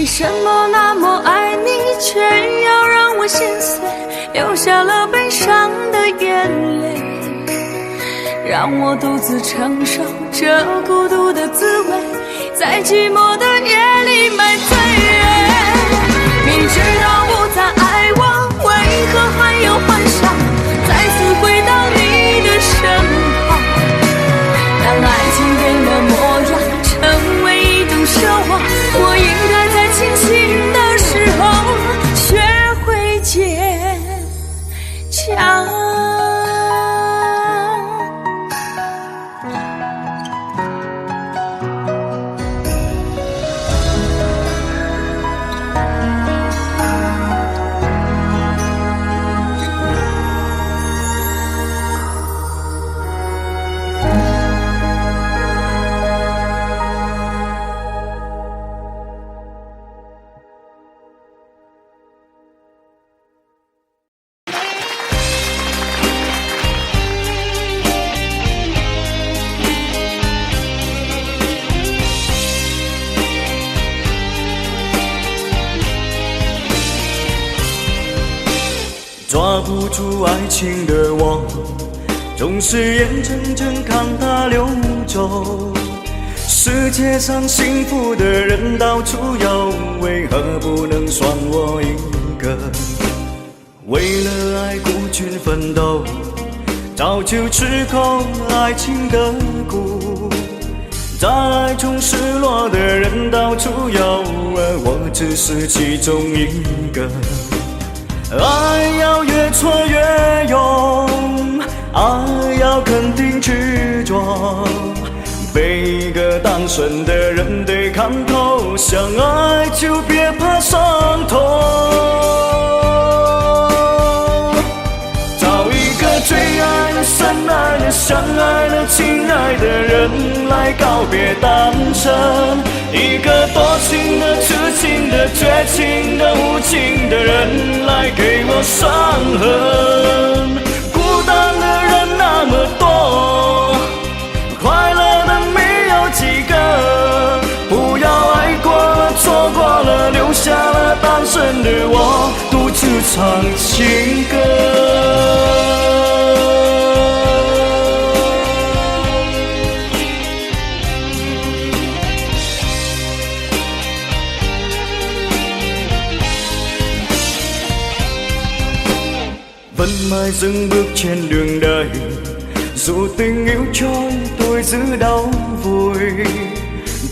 C: 为什么那么爱你，却要让我心碎，流下了悲伤的眼泪，让我独自承受这孤独的滋味，在寂寞的夜里买醉。明知道不再爱我，为何还要幻想再次回到你的身旁？当爱情变了模样，成为一种奢望，我应该在清醒的时候学会坚强。
D: 抓不住爱情的我，总是眼睁睁看它溜走。世界上幸福的人到处有，为何不能算我一个？为了爱孤军奋斗，早就吃透爱情的苦。在爱中失落的人到处有，而我只是其中一个。爱要越挫越勇，爱要肯定执着，被一个单纯的人对看透，相爱就别怕伤痛。找一个最爱的、深爱的、相爱的、亲爱的人来告别单身，一个多情的、痴情的、绝情的、无情的人来给我伤痕。孤单的人那么多，快乐的没有几个，不要爱过了、错过了，留下了单身的我独自唱情歌。Vẫn mãi dừng bước trên đường đời, dù tình yêu trôi tôi giữ đau vui.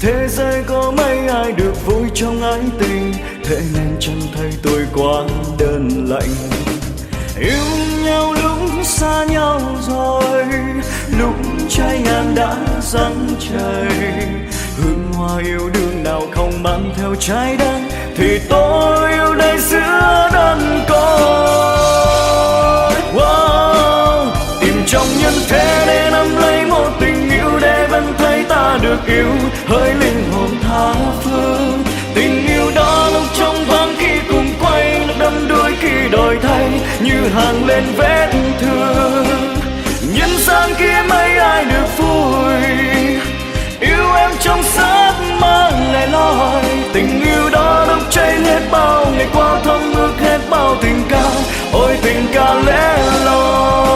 D: Thế giới có mấy ai được vui trong ái tình, thế nên chẳng thấy tôi quá đơn lạnh. Yêu nhau lúc xa nhau rồi, lúc trái ngang đã răng trời. Hương hoa yêu đương nào không mang theo trái đất, thì tôi yêu đây giữa đơn côi. Tìm trong nhân thế để nắm lấy một tình yêu, để vẫn thấy ta được yêu hơi linh hồn tha phương. Tình yêu đó lúc trong vắng khi cùng quay, lúc đắm đuối khi đổi thay như hàng lên vết thương. Nhân gian kia mấy ai được vui, yêu em trong giấc mơ lẻ loi. Tình yêu đó đốt cháy hết bao ngày qua, thấm ước hết bao tình ca, ôi tình ca lẻ loi.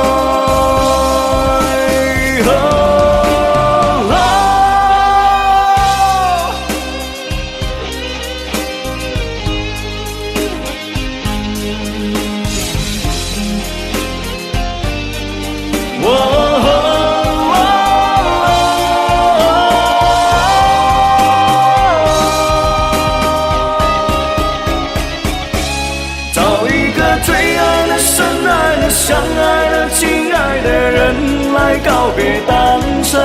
D: 告别单身，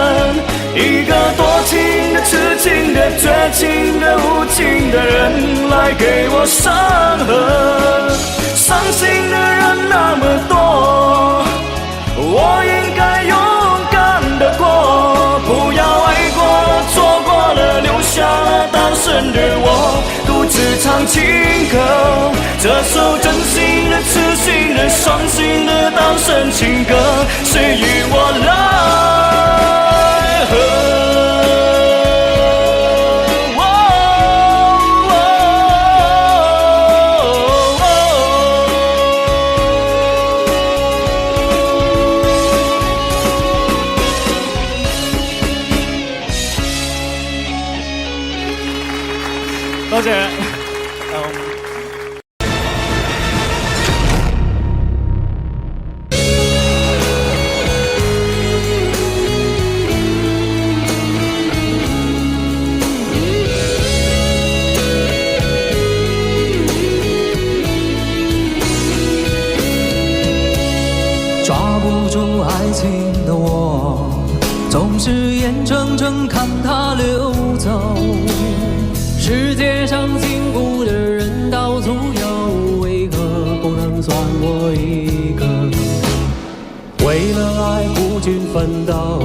D: 一个多情的、痴情的、绝情的、无情的人来给我伤痕。伤心的人那么多，我应该勇敢地过，不要爱过了、错过了，留下了单身的我独自唱情歌。这首真心的、痴心的、伤心的单身情歌，谁与我来和？
H: 抓不住爱情的我，总是眼睁睁看它流走。世界上幸福的人到处有，为何不能算我一个？为了爱孤军奋斗，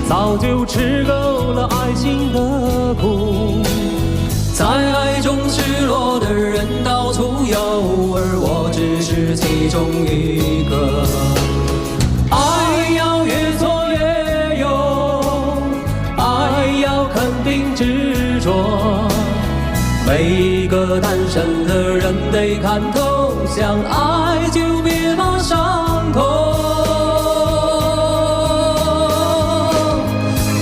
H: 早就吃够了爱情的苦。在爱中失落的人到处有，而我只是其中一个。爱要越挫越勇，爱要肯定执着。每一个单身的人得看透，想爱就别怕伤口。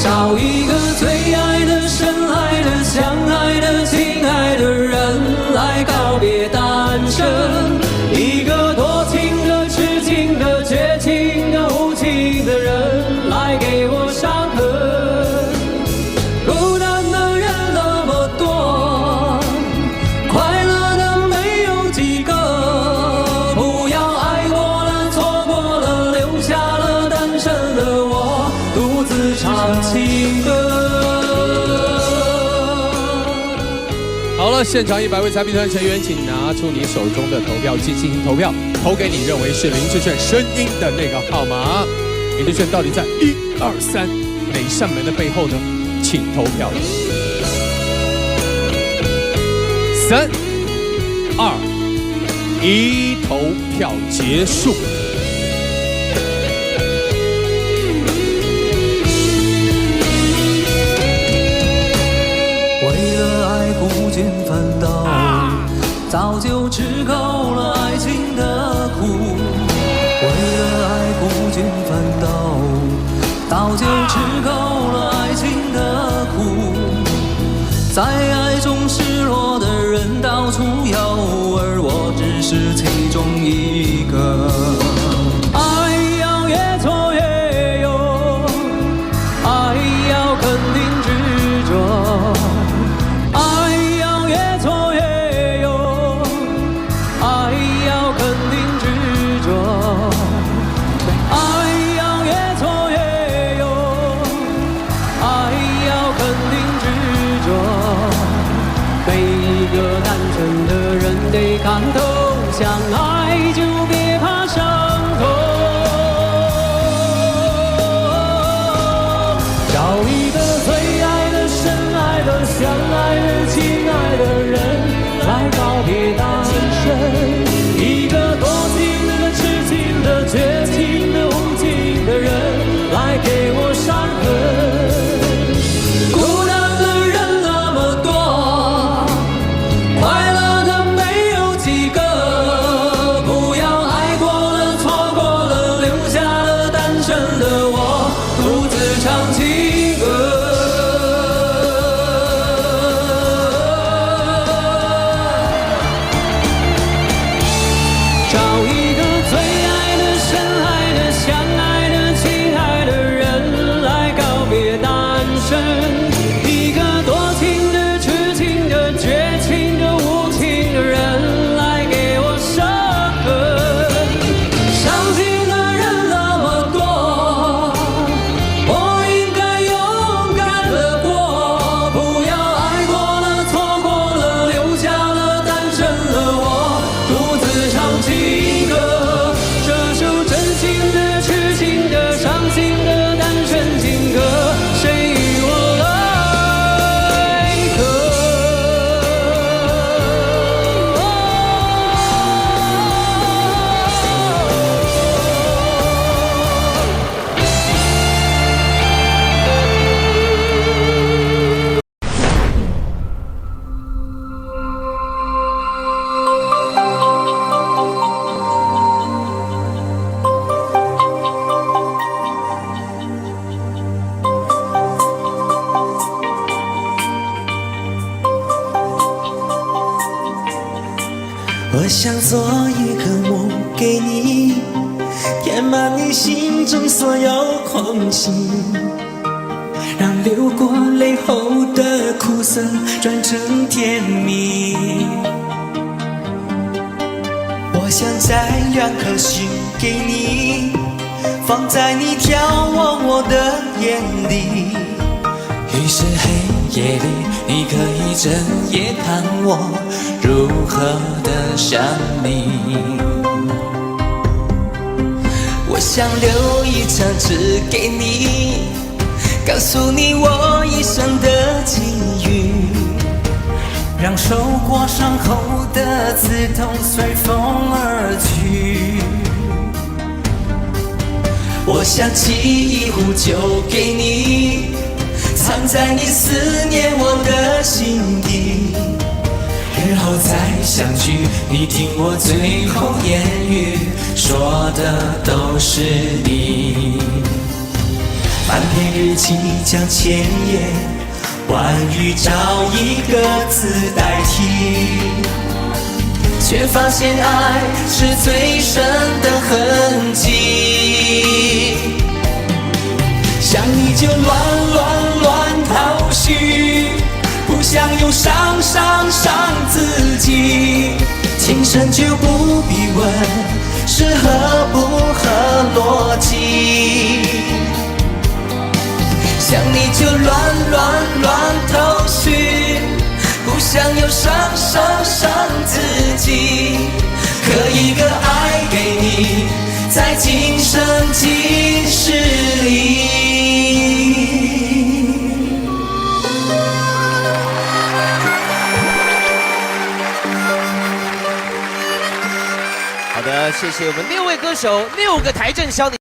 H: 找一个最爱的、深爱的、相爱的、亲爱的人来告别单身，一个多情的、痴情的、绝情的、无情的人来给我伤痕。孤单的人那么多，快乐的没有几个，不要爱过了、错过了，留下了单身的我独自唱情歌。
K: 好了，现场100位裁评团成员，请拿出你手中的投票机进行投票，投给你认为是林志炫声音的那个号码。林志炫到底在1、2、3哪一扇门的背后呢？请投票。3、2、1，投票结束。
H: 孤军奋斗，早就吃够了爱情的苦。为了爱孤军奋斗，早就吃够了爱情的苦。在爱中失落的人到处有，而我只是其中一个。爱要越挫越勇，爱要肯定执着。得看透，相爱就别怕伤口。找一个最爱的、深爱的、相爱的、亲爱的人来告别单身，一个多情的、痴情的、绝情的、无情的人来给我伤痕。孤单的人那么多，快乐唱情歌，找一个最爱的、深爱的、相爱的、亲爱的人来告别单身，一个多情的、痴情的、绝情的、无情的人来给我伤痕。伤心的人那么多，情歌，这首真情的、痴情的、伤心的单身情歌，谁与我来和？
L: 我想做一个梦给你，填满你心中所有空隙，让流过泪后的苦涩转成甜蜜。我我想摘2颗心给你，放在你眺望我的眼里。于是黑夜里，你可以整夜看我如何的想你。我想留一张纸给你，告诉你我一生的际遇，
G: 让受过伤后的刺痛随风而去。
L: 我想沏一壶酒给你，藏在你思念我的心底，日后再相聚，你听我最后言语，说的都是你。翻篇日记将千言万语找一个字代替，却发现爱是最深的痕迹。想你就乱头绪，不想又伤自己。情深就不必问是合不合逻辑，想你就乱头绪，不想又伤自己。刻一个爱给你，在今生今世里。
I: 好的，谢谢我们6位歌手，6个台正宵的。